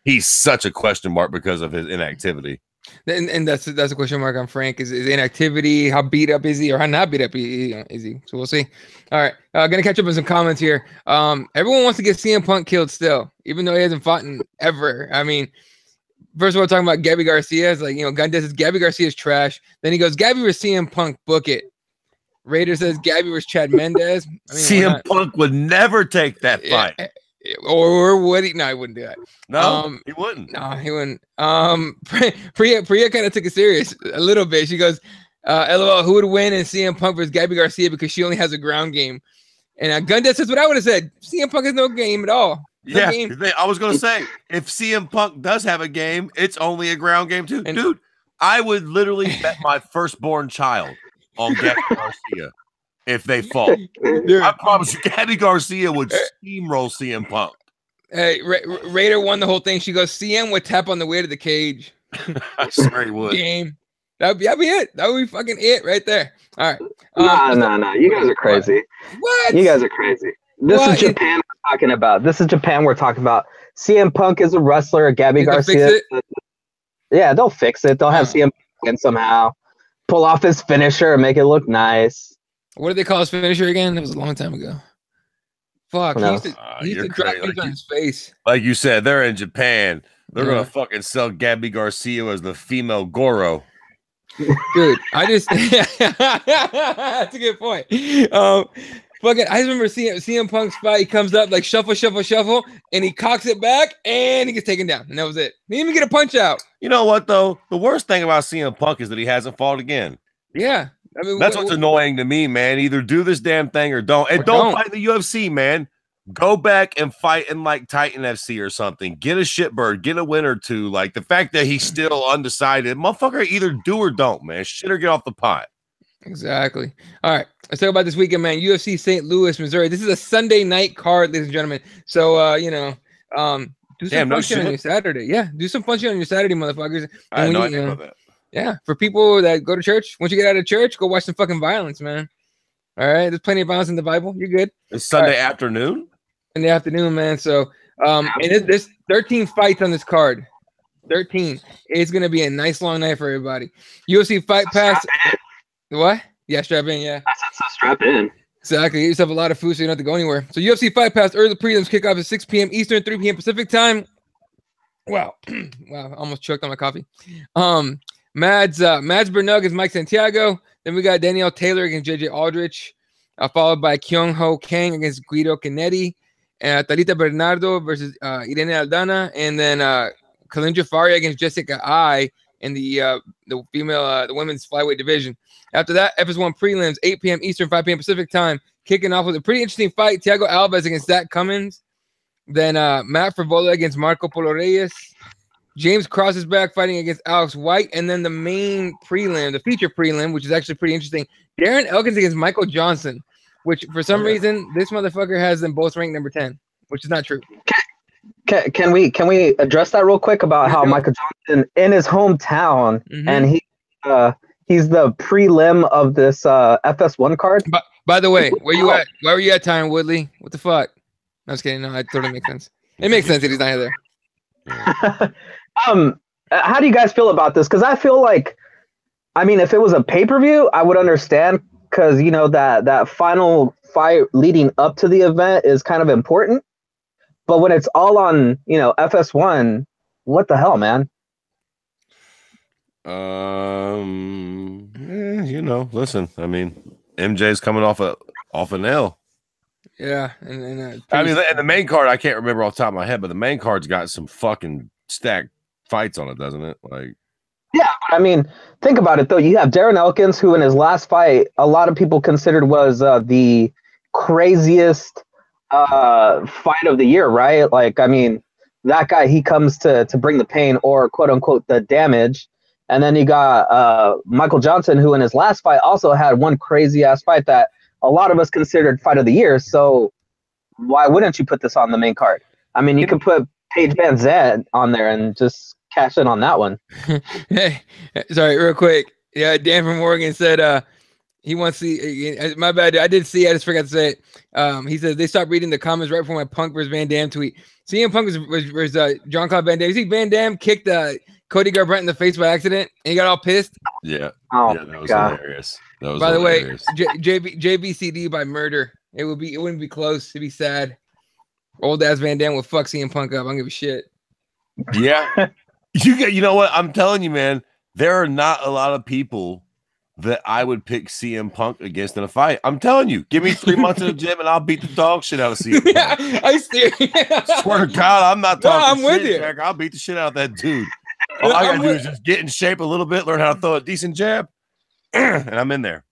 he's such a question mark because of his inactivity. And that's a question mark on Frank. Is inactivity? How beat up is he, or how not beat up is he? So we'll see. All right, gonna catch up on some comments here. Everyone wants to get CM Punk killed still, even though he hasn't fought in ever. I mean, first of all, talking about Gabby Garcia, is like, Gunn says Gabby Garcia's trash. Then he goes, Gabby was CM Punk, book it. Raider says Gabby was Chad Mendez. I mean, CM Punk would never take that fight. Or would he? No, he wouldn't do that. No, he wouldn't. No, he wouldn't. Priya kind of took it serious a little bit. She goes, LOL, who would win in CM Punk versus Gabby Garcia because she only has a ground game? And Gundez says what I would have said. CM Punk has no game at all. No game. I was going to say, if CM Punk does have a game, it's only a ground game too. Dude, I would literally bet my firstborn child on Gabby Garcia if they fought. Dude, I promise you, Gabby Garcia would steamroll CM Punk. Hey, Raider won the whole thing. She goes, CM would tap on the way to the cage. I swear he would. Game. That'd be it. That would be fucking it right there. All right. No. You guys are crazy. What? You guys are crazy. This is Japan we're talking about. This is Japan we're talking about. CM Punk is a wrestler. Gabby Garcia. Yeah, they'll fix it. They'll have CM Punk win somehow. Pull off his finisher and make it look nice. What did they call his finisher again? That was a long time ago. Fuck. He used to drop things on his face. Like you said, they're in Japan. They're going to fucking sell Gabby Garcia as the female Goro. Dude, that's a good point. Fucking, I just remember CM Punk's fight. He comes up like shuffle, and he cocks it back, and he gets taken down, and that was it. He didn't even get a punch out. You know what though? The worst thing about CM Punk is that he hasn't fought again. Yeah, I mean that's what's annoying to me, man. Either do this damn thing or don't, and don't fight the UFC, man. Go back and fight in like Titan FC or something. Get a shitbird, get a win or two. Like the fact that he's still undecided, motherfucker, either do or don't, man. Shit or get off the pot. Exactly. All right. Let's talk about this weekend, man. UFC St. Louis, Missouri. This is a Sunday night card, ladies and gentlemen. So, do some fun shit on your Saturday. Yeah, do some fun shit on your Saturday, motherfuckers. I had no idea about that. Yeah, for people that go to church, once you get out of church, go watch some fucking violence, man. All right, there's plenty of violence in the Bible. You're good. It's Sunday afternoon? In the afternoon, man. So, and there's 13 fights on this card. 13. It's going to be a nice long night for everybody. UFC Fight Pass. What? Yeah, strap in, yeah. I said so, strap in. Exactly. Get yourself a lot of food so you don't have to go anywhere. So UFC Fight Pass early prelims kick off at 6 p.m. Eastern, 3 p.m. Pacific time. Wow. Wow, almost choked on my coffee. Mads Bernug against Mike Santiago. Then we got Danielle Taylor against JJ Aldrich, followed by Kyung Ho Kang against Guido Canetti. Talita Bernardo versus Irene Aldana, and then Kalindra Faria against Jessica Ai in the female the women's flyweight division. After that, FS1 prelims, 8 p.m. Eastern, 5 p.m. Pacific time, kicking off with a pretty interesting fight. Thiago Alves against Zach Cummins. Then Matt Frivola against Marco Polo Reyes. James Cross is back fighting against Alex White. And then the main prelim, the feature prelim, which is actually pretty interesting. Darren Elkins against Michael Johnson, which for some reason, this motherfucker has them both ranked number 10, which is not true. Can we address that real quick about how Michael Johnson in his hometown, and he's the prelim of this FS1 card? By the way, where you at? Where were you at, Tyron Woodley? What the fuck? No, I was kidding. No, it totally makes sense. It makes sense that he's not there. How do you guys feel about this? Because I feel like, I mean, if it was a pay-per-view, I would understand, because you know that final fight leading up to the event is kind of important. But when it's all on, you know, FS1, what the hell, man? You know, listen, I mean, MJ's coming off an L. Yeah, and the main card, I can't remember off the top of my head, but the main card's got some fucking stacked fights on it, doesn't it? Like, yeah, I mean, think about it though. You have Darren Elkins, who in his last fight, a lot of people considered was the craziest fight of the year, right? Like, I mean, that guy, he comes to bring the pain, or quote unquote the damage. And then you got Michael Johnson, who in his last fight also had one crazy ass fight that a lot of us considered fight of the year. So why wouldn't you put this on the main card? I mean, you could put Paige Van Zandt on there and just cash in on that one. Hey, sorry, real quick. Yeah, Dan from Oregon said he wants to see. My bad. I did see. I just forgot to say it. He said they stopped reading the comments right before my Punk versus Van Dam tweet. CM Punk was John Claude Van Damme. You see, Van Dam kicked Cody Garbrandt in the face by accident, and he got all pissed. Yeah. Oh, yeah, that was hilarious. That was by hilarious. the way, JBCD by murder. It wouldn't be close. It'd be sad. Old ass Van Dam would fuck CM Punk up. I don't give a shit. Yeah. You know what? I'm telling you, man, there are not a lot of people that I would pick CM Punk against in a fight. I'm telling you, give me 3 months in the gym and I'll beat the dog shit out of CM Punk. Yeah, I see. Swear to God, I'm not talking I'm with shit, you. Jack. I'll beat the shit out of that dude. All I gotta do is just get in shape a little bit, learn how to throw a decent jab, and I'm in there.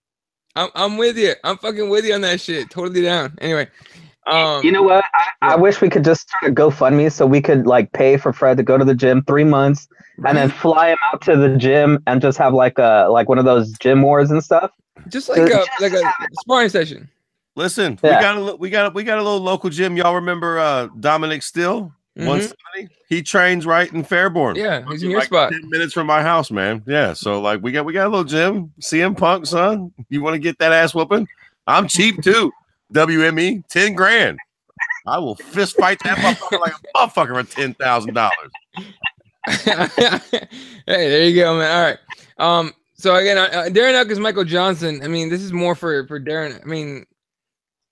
I'm with you. I'm fucking with you on that shit. Totally down. Anyway. You know what? I wish we could just start a GoFundMe so we could like pay for Fred to go to the gym 3 months and then fly him out to the gym and just have like one of those gym wars and stuff. Just like a sparring session. Listen, Yeah. we got a little local gym. Y'all remember Dominic Steele? 170. He trains right in Fairborn. Yeah, he's in your spot. 10 minutes from my house, man. Yeah, so like we got a little gym. CM Punk, son. You want to get that ass whooping? I'm cheap too. WME, 10 grand. I will fist fight that motherfucker like a motherfucker for $10,000. Hey, there you go, man. All right. So again, Darren Elkins, Michael Johnson. I mean, this is more for Darren. I mean,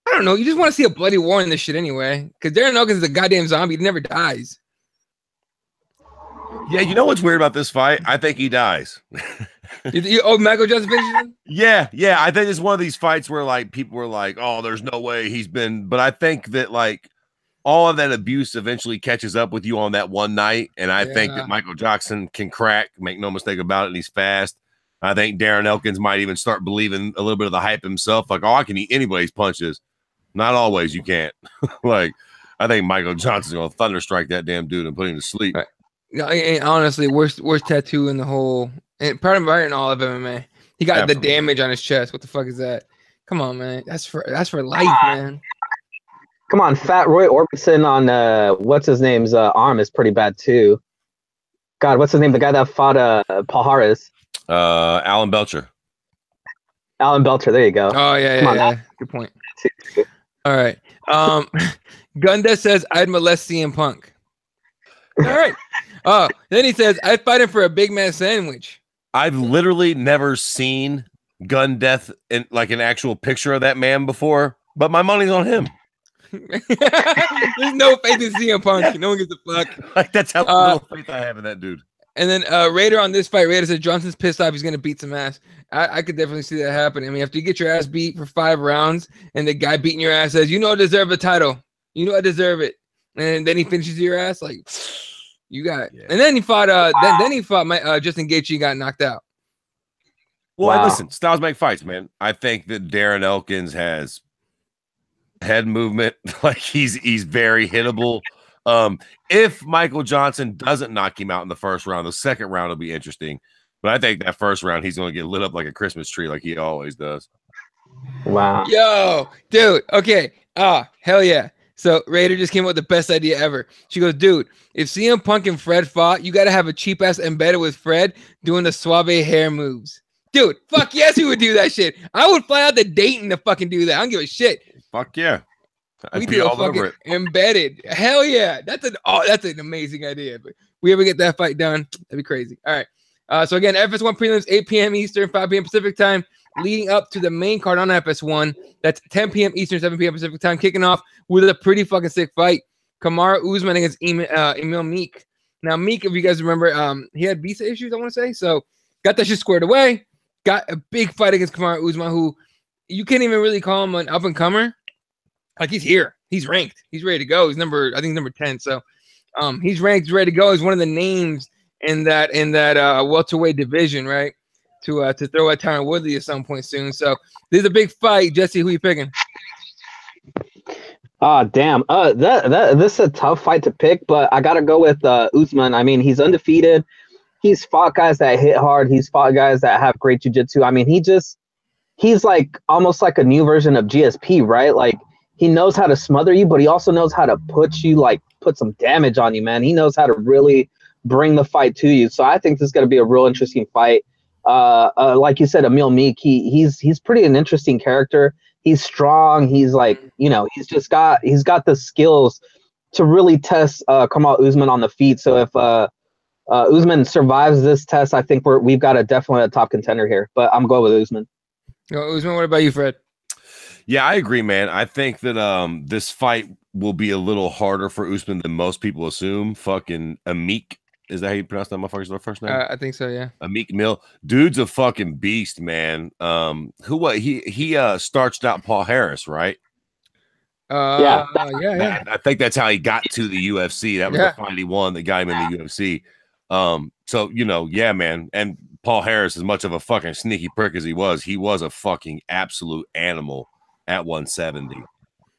I don't know. You just want to see a bloody war in this shit anyway, because Darren Elkins is a goddamn zombie. He never dies. Yeah, you know what's weird about this fight? I think he dies. Michael Johnson finishes him? Yeah. I think it's one of these fights where like people were like, "Oh, there's no way he's been." But I think that like all of that abuse eventually catches up with you on that one night, and I think that Michael Johnson can crack. Make no mistake about it, and he's fast. I think Darren Elkins might even start believing a little bit of the hype himself. Like, oh, I can eat anybody's punches. Not always, you can't. Like, I think Michael Johnson's gonna thunderstrike that damn dude and put him to sleep. Right. Yeah, honestly, worst tattoo in the whole, and part of in all of MMA. He got Absolutely. the damage on his chest. What the fuck is that? Come on, man. That's for life, man. Come on, Fat Roy Orbison on what's his name's arm is pretty bad too. God, what's his name? The guy that fought Paul Harris. Alan Belcher. Alan Belcher. There you go. Oh yeah. Good point. All right. Gunda says I'd molest CM Punk. All right. Oh, then he says I'd fight him for a big man sandwich. I've literally never seen gun death in like an actual picture of that man before, but my money's on him. There's no faith in CM Punk. No one gives a fuck. Like that's how little faith I have in that dude. And then Raider on this fight, Raider said Johnson's pissed off. He's gonna beat some ass. I could definitely see that happening. I mean, after you get your ass beat for 5 rounds, and the guy beating your ass says, "You don't deserve a title. You know I deserve it. And then he finishes your ass like you got. Yeah. And then he fought. Then he fought Justin Gaethje and got knocked out. Well, Wow. listen, styles make fights, man. I think that Darren Elkins has head movement. Like he's very hittable. If Michael Johnson doesn't knock him out in the first round, the second round will be interesting. But I think that first round he's going to get lit up like a Christmas tree, like he always does. Wow. Yo, dude. Okay. Hell yeah. So Raider just came up with the best idea ever. She goes, dude, if CM Punk and Fred fought, you got to have a cheap ass embedded with Fred doing the suave hair moves. Dude, fuck yes, we would do that shit. I would fly out to Dayton to fucking do that. I don't give a shit. Fuck yeah. I'd We be do a all over fucking it. embedded. Hell yeah. That's an amazing idea. But we ever get that fight done, that'd be crazy. All right. So again, FS1 prelims, 8 p.m. Eastern, 5 p.m. Pacific time, leading up to the main card on FS1. That's 10 p.m. Eastern, 7 p.m. Pacific time, kicking off with a pretty fucking sick fight. Kamaru Usman against Emil Meek. Now, Meek, if you guys remember, he had visa issues, I want to say. So got that shit squared away. Got a big fight against Kamaru Usman, who you can't even really call him an up-and-comer. Like, he's here. He's ranked. He's ready to go. He's number 10. So he's ranked, he's ready to go. He's one of the names in that welterweight division, right? To throw at Tyron Woodley at some point soon. So this is a big fight. Jesse, who you picking? Damn. This is a tough fight to pick, but I gotta go with Usman. I mean, he's undefeated. He's fought guys that hit hard. He's fought guys that have great jiu-jitsu. I mean, he's like almost like a new version of GSP, right? Like, he knows how to smother you, but he also knows how to put some damage on you, man. He knows how to really bring the fight to you. So I think this is going to be a real interesting fight. Like you said, Emil Meek, he's pretty an interesting character. He's strong. He's like, he's got the skills to really test Kamaru Usman on the feet. So if Usman survives this test, I think we've got definitely a top contender here. But I'm going with Usman. Usman, what about you, Fred? Yeah, I agree, man. I think that this fight will be a little harder for Usman than most people assume. Fucking Amik, is that how you pronounce that motherfucker's first name? I think so, yeah. Amik Mill, dude's a fucking beast, man. He starched out Paul Harris, right? Yeah. I think that's how he got to the UFC. That was the fight he won that got him in the UFC. So yeah, man. And Paul Harris, as much of a fucking sneaky prick as he was a fucking absolute animal at 170.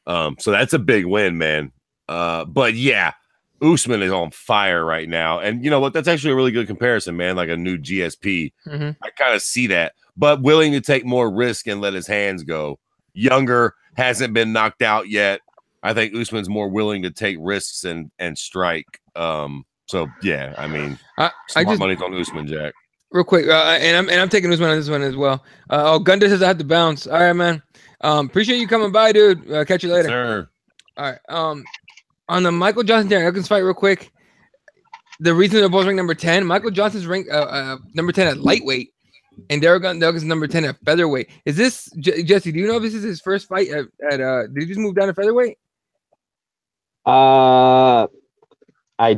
So that's a big win, man. But yeah, Usman is on fire right now. And you know what? That's actually a really good comparison, man. Like a new GSP. Mm-hmm. I kind of see that, but willing to take more risk and let his hands go. Younger, hasn't been knocked out yet. I think Usman's more willing to take risks and strike. So yeah, I mean, money's on Usman, Jack. Real quick, and I'm taking Usman on this one as well. Gunda says I have to bounce. All right, man. Appreciate you coming by, dude. Catch you later. Sir. All right. On the Michael Johnson Darren Elkins fight, real quick. The reason they're both ranked number 10, Michael Johnson's ranked number 10 at lightweight, and Darren Elkins number 10 at featherweight. Is this Jesse? Do you know if this is his first fight at did he just move down to featherweight? I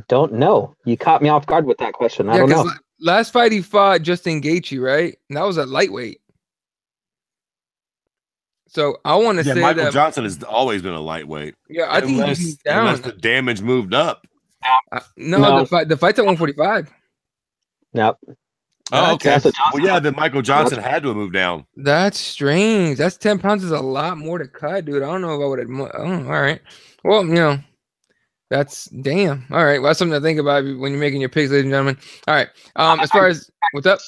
don't know. You caught me off guard with that question. I don't know. Last fight he fought Justin Gaethje, right? And that was at lightweight. So I want to say Michael that Johnson has always been a lightweight. Yeah, I think he moved down. Unless the damage moved up. No. The fight's at 145. Yep. Oh, okay. Well, yeah, then Michael Johnson had to have moved down. That's strange. That's 10 pounds is a lot more to cut, dude. I don't know if I would have. Oh, all right. Well, that's damn. All right. Well, that's something to think about when you're making your picks, ladies and gentlemen. All right. As far as what's up?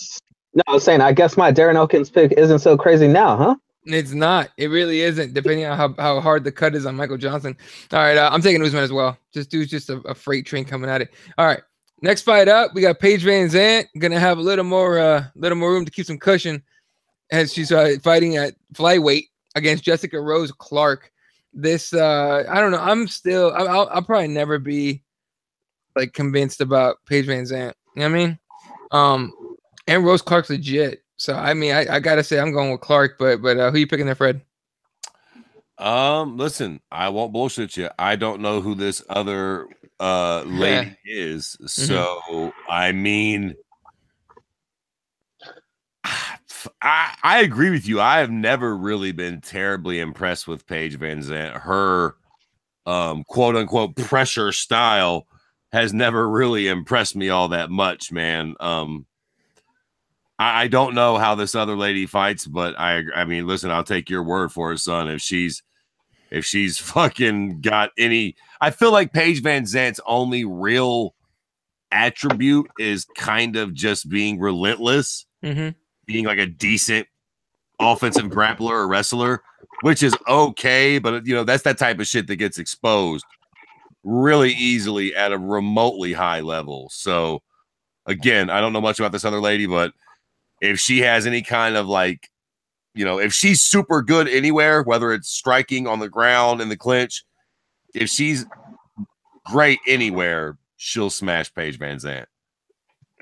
No, I was saying, I guess my Darren Elkins pick isn't so crazy now, huh? It's not. It really isn't, depending on how hard the cut is on Michael Johnson. All right. I'm taking Usman as well. Dude's just a freight train coming at it. All right. Next fight up, we got Paige Van Zandt. Gonna have a little more room to keep some cushion as she's fighting at flyweight against Jessica Rose Clark. This I don't know. I'll probably never be like convinced about Paige Van Zandt. You know what I mean? And Rose Clark's legit. So I mean, I gotta say I'm going with Clark, but who you picking there, Fred? Listen, I won't bullshit you. I don't know who this other lady is. So I mean, I agree with you. I have never really been terribly impressed with Paige Van Zandt. Her quote unquote pressure style has never really impressed me all that much, man. I don't know how this other lady fights, but I mean, listen, I'll take your word for it, son. If she's fucking got any, I feel like Paige Van Zant's only real attribute is kind of just being relentless, being like a decent offensive grappler or wrestler, which is okay, but you know, that's that type of shit that gets exposed really easily at a remotely high level. So again, I don't know much about this other lady, but if she has any kind of like, you know, if she's super good anywhere, whether it's striking on the ground in the clinch, if she's great anywhere, she'll smash Paige Van Zant.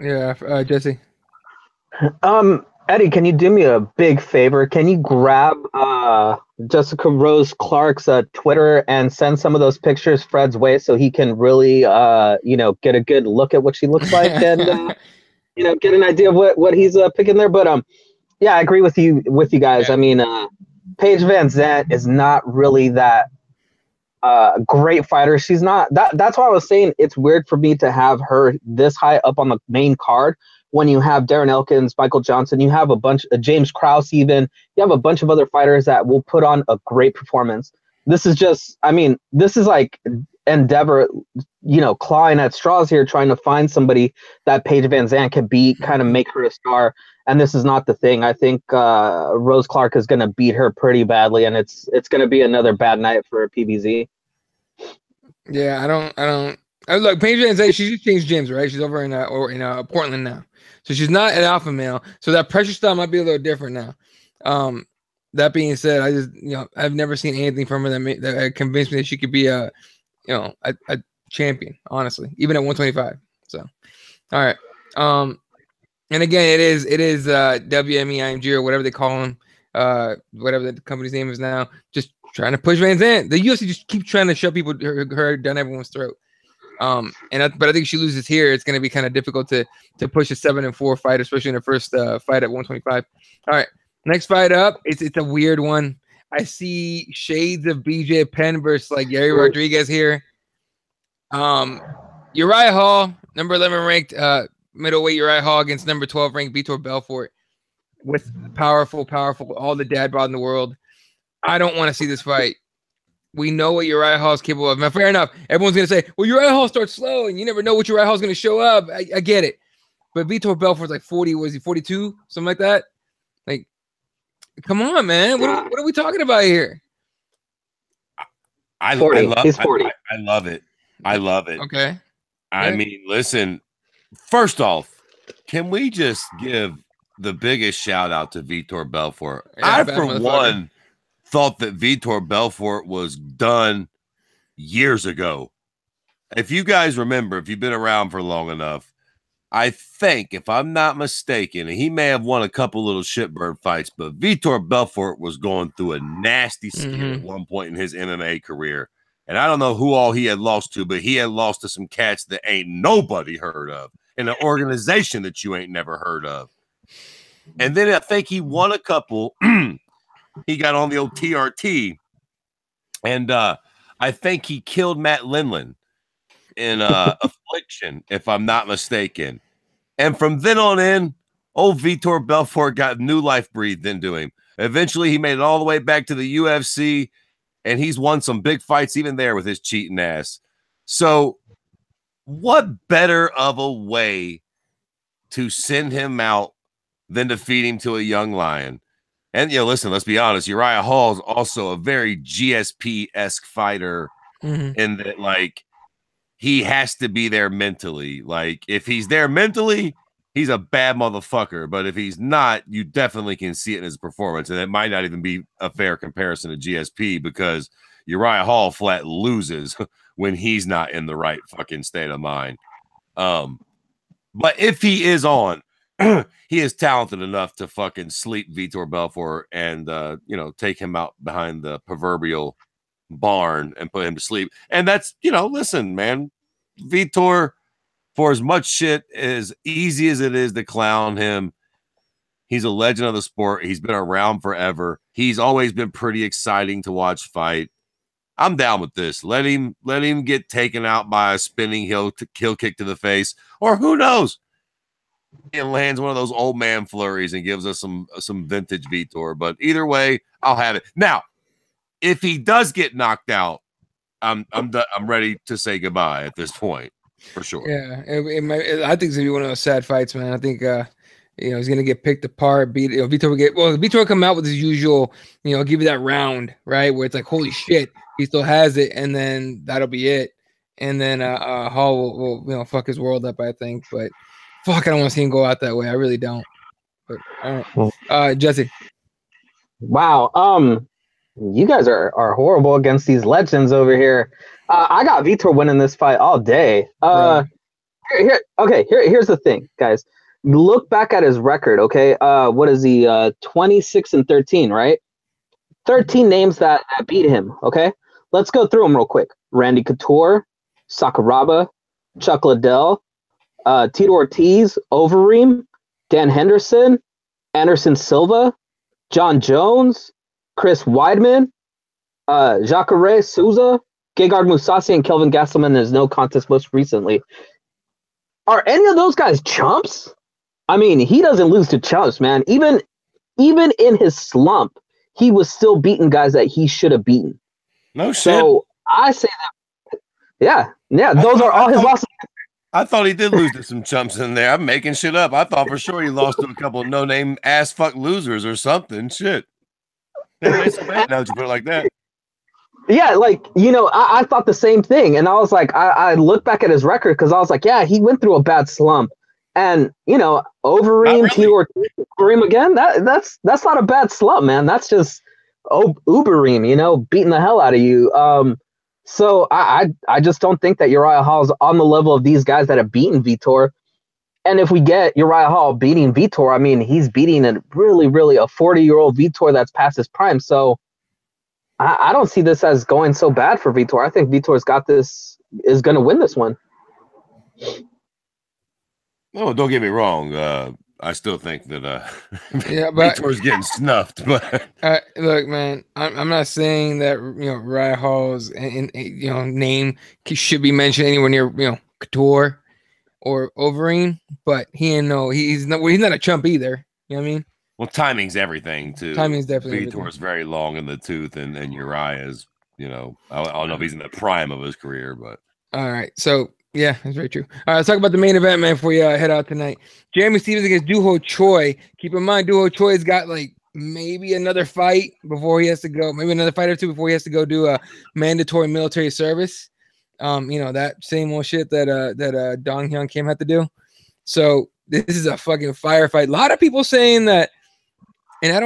Yeah, Jesse. Eddie, can you do me a big favor? Can you grab Jessica Rose Clark's Twitter and send some of those pictures Fred's way so he can really get a good look at what she looks like and get an idea of what he's picking there. But yeah, I agree with you guys. Yeah. I mean, Paige Van Zant is not really that great fighter. She's not that's why I was saying it's weird for me to have her this high up on the main card when you have Darren Elkins, Michael Johnson, you have a bunch of James Krause, even you have a bunch of other fighters that will put on a great performance. This is just, I mean, this is like Endeavor, clawing at straws here, trying to find somebody that Paige Van Zant can beat, kind of make her a star. And this is not the thing. I think Rose Clark is going to beat her pretty badly, and it's going to be another bad night for PBZ. Yeah, I don't. Look, Paige Van Zant, she just changed gyms, right? She's over in Portland now, so she's not an alpha male. So that pressure style might be a little different now. That being said, I just I've never seen anything from her that convinced me that she could be a champion, honestly, even at 125. So, all right. And again, it is WMEIMG or whatever they call him, whatever the company's name is now, just trying to push Van Zant. The UFC just keeps trying to shove people her down everyone's throat. But I think if she loses here, it's going to be kind of difficult to push a 7-4 fight, especially in her first fight at 125. All right, next fight up, it's a weird one. I see shades of BJ Penn versus like Gary Rodriguez here. Uriah Hall, number 11 ranked middleweight Uriah Hall against number 12 ranked Vitor Belfort with powerful, all the dad bod in the world. I don't want to see this fight. We know what Uriah Hall is capable of. Now, fair enough. Everyone's going to say, well, Uriah Hall starts slow, and you never know what Uriah Hall is going to show up. I get it. But Vitor Belfort's like 40. Was he 42? Something like that? Like, come on, man. What are we talking about here? He's 40. I love it. I love it. Okay. I mean, listen, first off, can we just give the biggest shout out to Vitor Belfort? Yeah, I, for one, thought that Vitor Belfort was done years ago. If you guys remember, if you've been around for long enough, I think, if I'm not mistaken, and he may have won a couple little shitbird fights, but Vitor Belfort was going through a nasty skid at one point in his MMA career. And I don't know who all he had lost to, but he had lost to some cats that ain't nobody heard of in an organization that you ain't never heard of. And then I think he won a couple. He got on the old TRT, and I think he killed Matt Lindland in Affliction, if I'm not mistaken. And from then on in, old Vitor Belfort got new life breathed into him. Eventually, he made it all the way back to the UFC, and he's won some big fights even there with his cheating ass. So what better of a way to send him out than to feed him to a young lion? And, listen, let's be honest. Uriah Hall is also a very GSP-esque fighter in that, like, he has to be there mentally. Like, if he's there mentally, he's a bad motherfucker. But if he's not, you definitely can see it in his performance. And it might not even be a fair comparison to GSP because Uriah Hall flat loses when he's not in the right fucking state of mind. But if he is on, he is talented enough to fucking sleep Vitor Belfort and, take him out behind the proverbial barn and put him to sleep. And that's, listen, man, Vitor, for as much shit as easy as it is to clown him, he's a legend of the sport. He's been around forever. He's always been pretty exciting to watch fight. I'm down with this. Let him get taken out by a spinning heel kick to the face, or who knows? And lands one of those old man flurries and gives us some vintage Vitor. But either way, I'll have it. Now, if he does get knocked out, I'm ready to say goodbye at this point for sure. Yeah, I think it's gonna be one of those sad fights, man. I think he's gonna get picked apart. Vitor will come out with his usual, give you that round, right, where it's like, holy shit, he still has it, and then that'll be it. And then Hall will fuck his world up, I think. But fuck, I don't want to see him go out that way. I really don't. But all right, Jesse. Wow. You guys are horrible against these legends over here. I got Vitor winning this fight all day. Here's the thing, guys. Look back at his record, okay? What is he? 26-13, right? 13 names that beat him, okay? Let's go through them real quick. Randy Couture, Sakuraba, Chuck Liddell, Tito Ortiz, Overeem, Dan Henderson, Anderson Silva, John Jones, Chris Weidman, Jacare Souza, Gegard Mousasi, and Kelvin Gastelum. There's no contest most recently. Are any of those guys chumps? I mean, he doesn't lose to chumps, man. Even in his slump, he was still beating guys that he should have beaten. No shit. So I say that. Yeah. Those are all his losses. I thought he did lose to some chumps in there. I'm making shit up. I thought for sure he lost to a couple of no-name ass fuck losers or something. Shit. It's so bad now that you put it like that. Yeah, I thought the same thing. And I was like, I looked back at his record because I was like, yeah, he went through a bad slump. And, Overeem, Tito Ortiz, Overeem again, that's not a bad slump, man. That's just Ubereem, beating the hell out of you. So I just don't think that Uriah Hall's on the level of these guys that have beaten Vitor. And if we get Uriah Hall beating Vitor, I mean, he's beating a really, really a 40-year-old Vitor that's past his prime. So I don't see this as going so bad for Vitor. I think Vitor's got this, is going to win this one. Oh, don't get me wrong. I still think that but Vitor's getting snuffed. But look, man, I'm not saying that Uriah Hall's name should be mentioned anywhere near Couture or Overeem, but he's not a chump either. You know what I mean? Well, timing's everything too. Timing's definitely Vitor's very long in the tooth, and Uriah is, I don't know if he's in the prime of his career, but all right. So yeah, that's very true. All right, let's talk about the main event, man, before we head out tonight. Jeremy Stephens against Duho Choi. Keep in mind, Duho Choi's got maybe another fight before he has to go, maybe another fight or two before he has to go do a mandatory military service. That same old shit that Dong Hyun Kim had to do. So this is a fucking firefight. A lot of people saying that, and I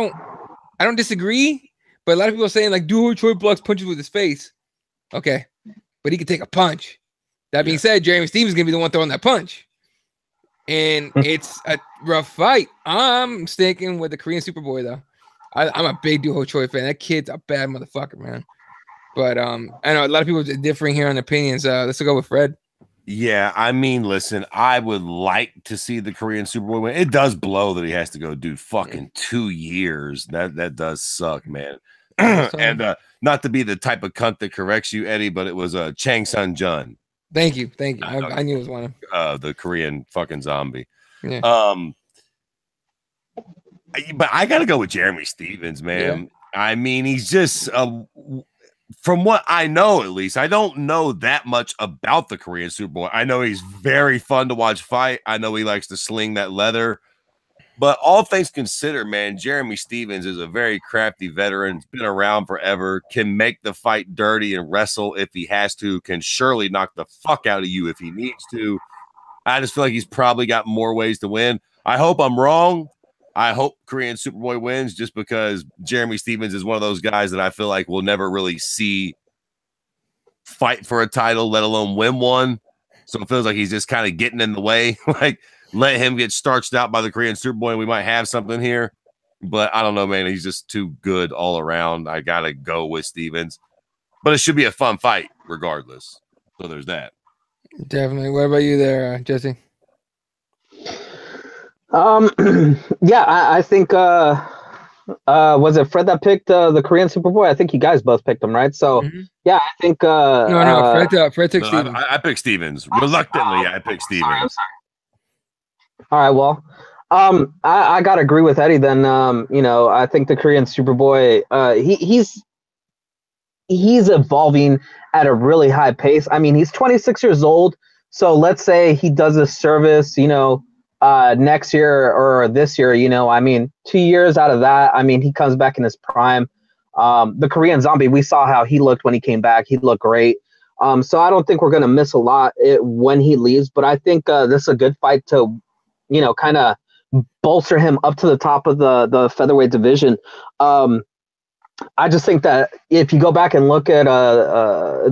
don't disagree, but a lot of people saying Duho Choi blocks punches with his face. Okay, but he can take a punch. That being said, Jeremy Stephens is gonna be the one throwing that punch, and it's a rough fight. I'm sticking with the Korean Superboy though. I'm a big Duho Choi fan. That kid's a bad motherfucker, man. But I know a lot of people are differing here on opinions. Let's go with Fred. Yeah, I mean, listen, I would like to see the Korean Superboy win. It does blow that he has to go do fucking 2 years. That does suck, man. And not to be the type of cunt that corrects you, Eddie, but it was Chang Sun-jun. Thank you. I knew it was one of the Korean fucking zombie. Yeah. But I gotta go with Jeremy Stephens, man. Yeah. I mean, he's just from what I know, at least, I don't know that much about the Korean Superboy. I know he's very fun to watch fight. I know he likes to sling that leather. But all things considered, man, Jeremy Stephens is a very crafty veteran. He's been around forever, can make the fight dirty and wrestle if he has to, can surely knock the fuck out of you if he needs to. I just feel like he's probably got more ways to win. I hope I'm wrong. I hope Korean Superboy wins just because Jeremy Stephens is one of those guys that I feel like we'll never really see fight for a title, let alone win one. So it feels like he's just kind of getting in the way. Let him get starched out by the Korean Superboy and we might have something here. But I don't know, man. He's just too good all around. I got to go with Stephens. But it should be a fun fight regardless. So there's that. Definitely. What about you there, Jesse? Yeah, I think Was it Fred that picked the Korean Superboy? I think you guys both picked him, right? So yeah, I think no, Fred took No, Stevens. I picked Stevens. Reluctantly, I picked Stevens. All right, well, I gotta agree with Eddie. Then, I think the Korean Superboy, he's evolving at a really high pace. I mean, he's 26 years old. So let's say he does a service, next year or this year, I mean, 2 years out of that, I mean, he comes back in his prime. The Korean Zombie, we saw how he looked when he came back. He looked great. So I don't think we're going to miss a lot when he leaves, but I think this is a good fight to, kind of bolster him up to the top of the featherweight division. I just think that if you go back and look at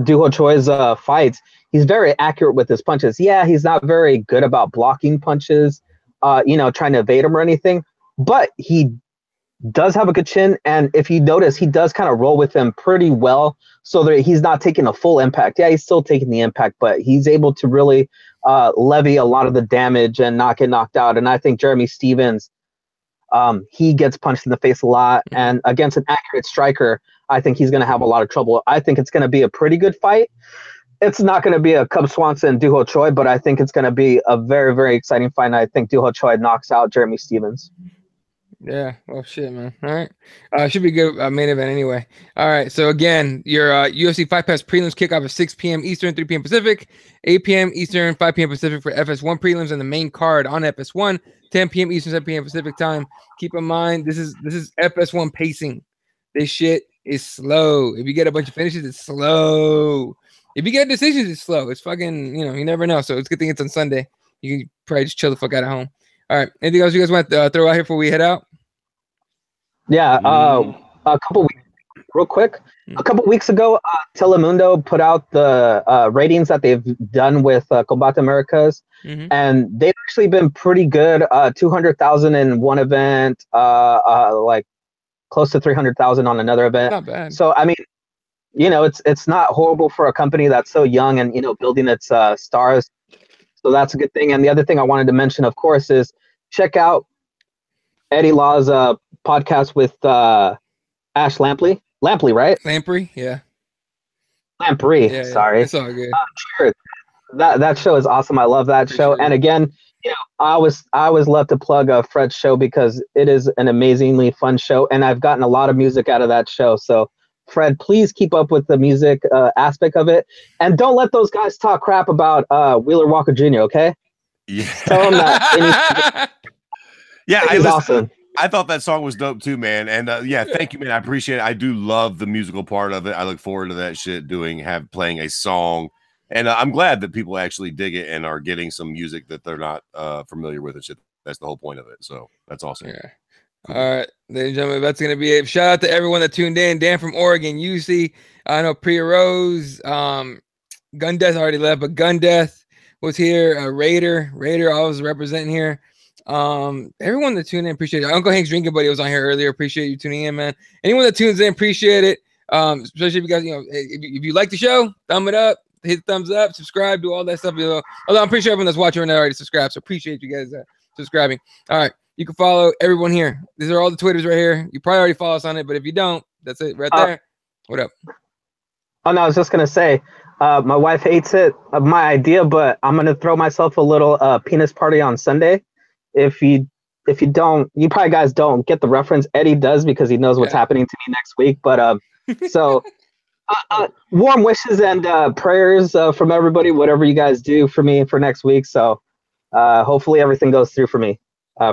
Doo Ho Choi's fights, he's very accurate with his punches. Yeah, he's not very good about blocking punches, trying to evade them or anything, but he does have a good chin. And if you notice, he does kind of roll with them pretty well so that he's not taking a full impact. Yeah, he's still taking the impact, but he's able to really levy a lot of the damage and not get knocked out. And I think Jeremy Stevens, he gets punched in the face a lot, and against an accurate striker, I think he's going to have a lot of trouble. I think it's going to be a pretty good fight. It's not going to be a Cub Swanson Doo Ho Choi, but I think it's going to be a very, very exciting fight. And I think Doo Ho Choi knocks out Jeremy Stevens. Yeah, well, shit, man. All right, should be good main event anyway. All right, so again, your UFC Fight Pass prelims kick off at 6 p.m. Eastern, 3 p.m. Pacific, 8 p.m. Eastern, 5 p.m. Pacific for FS1 prelims, and the main card on FS1, 10 p.m. Eastern, 7 p.m. Pacific time. Keep in mind, this is FS1 pacing. This shit is slow. If you get a bunch of finishes, it's slow. If you get decisions, it's slow. It's fucking, you never know. So it's a good thing it's on Sunday. You can probably just chill the fuck out at home. All right, anything else you guys want to throw out here before we head out? Yeah, a couple weeks, real quick. A couple weeks ago, Telemundo put out the ratings that they've done with Combate Americas, and they've actually been pretty good. 200,000 in one event, like close to 300,000 on another event. Not bad. So I mean, it's not horrible for a company that's so young and building its stars. So that's a good thing. And the other thing I wanted to mention, of course, is check out Eddie Law's podcast with Ash Lampley. Lampley, right? Lamprey, yeah. Lamprey, Yeah, sorry. it's all good. Sure. That show is awesome. I love that show. And again, I always love to plug Fred's show because it is an amazingly fun show, and I've gotten a lot of music out of that show. So, Fred, please keep up with the music aspect of it, and don't let those guys talk crap about Wheeler Walker Jr. Okay? Yeah. Tell him that. Yeah, awesome. I thought that song was dope too, man. And yeah, thank you, man. I appreciate it. I do love the musical part of it. I look forward to that shit playing a song. And I'm glad that people actually dig it and are getting some music that they're not familiar with and shit. That's the whole point of it. So that's awesome. Yeah. Cool. All right, ladies and gentlemen, that's gonna be it. Shout out to everyone that tuned in. Dan from Oregon, UC. I know Priya Rose, Gun Death already left, but Gun Death was here. Raider always representing here. Everyone that tuned in, appreciate it. Uncle Hank's drinking buddy was on here earlier. Appreciate you tuning in, man. Anyone that tunes in, appreciate it. Especially if you guys, if you like the show, thumb it up, hit the thumbs up, subscribe, do all that stuff. Although I'm pretty sure everyone that's watching right now already subscribed, so appreciate you guys subscribing. All right, you can follow everyone here. These are all the Twitters right here. You probably already follow us on it, but if you don't, that's it right there. What up? Oh no, I was just gonna say, my wife hates it, my idea, but I'm gonna throw myself a little penis party on Sunday. If you don't, you probably guys don't get the reference. Eddie does because he knows what's happening to me next week. But so warm wishes and prayers from everybody, whatever you guys do for me for next week. So hopefully everything goes through for me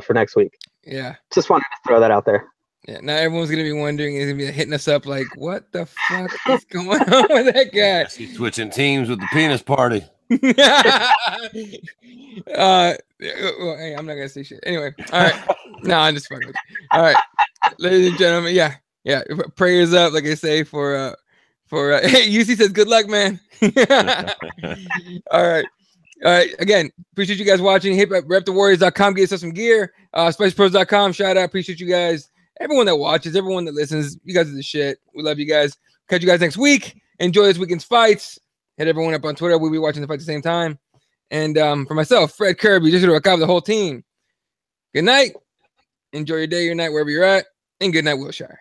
for next week. Yeah. Just wanted to throw that out there. Yeah, now everyone's gonna be wondering, is gonna be hitting us up like, what the fuck is going on with that guy? He's switching teams with the penis party. Well, hey, I'm not gonna say shit. Anyway, all right. No, I'm just fucking with you. All right, ladies and gentlemen, yeah. Prayers up, like I say, for hey, UC says good luck, man. All right. Again, appreciate you guys watching. Hit repthewarriors.com, get yourself some gear. Spicepros.com, shout out. Appreciate you guys. Everyone that watches, everyone that listens, you guys are the shit. We love you guys. Catch you guys next week. Enjoy this weekend's fights. Hit everyone up on Twitter. We'll be watching the fight at the same time. And for myself, Fred Kirby, just to cover the whole team. Good night. Enjoy your day, your night, wherever you're at. and good night, Wilshire.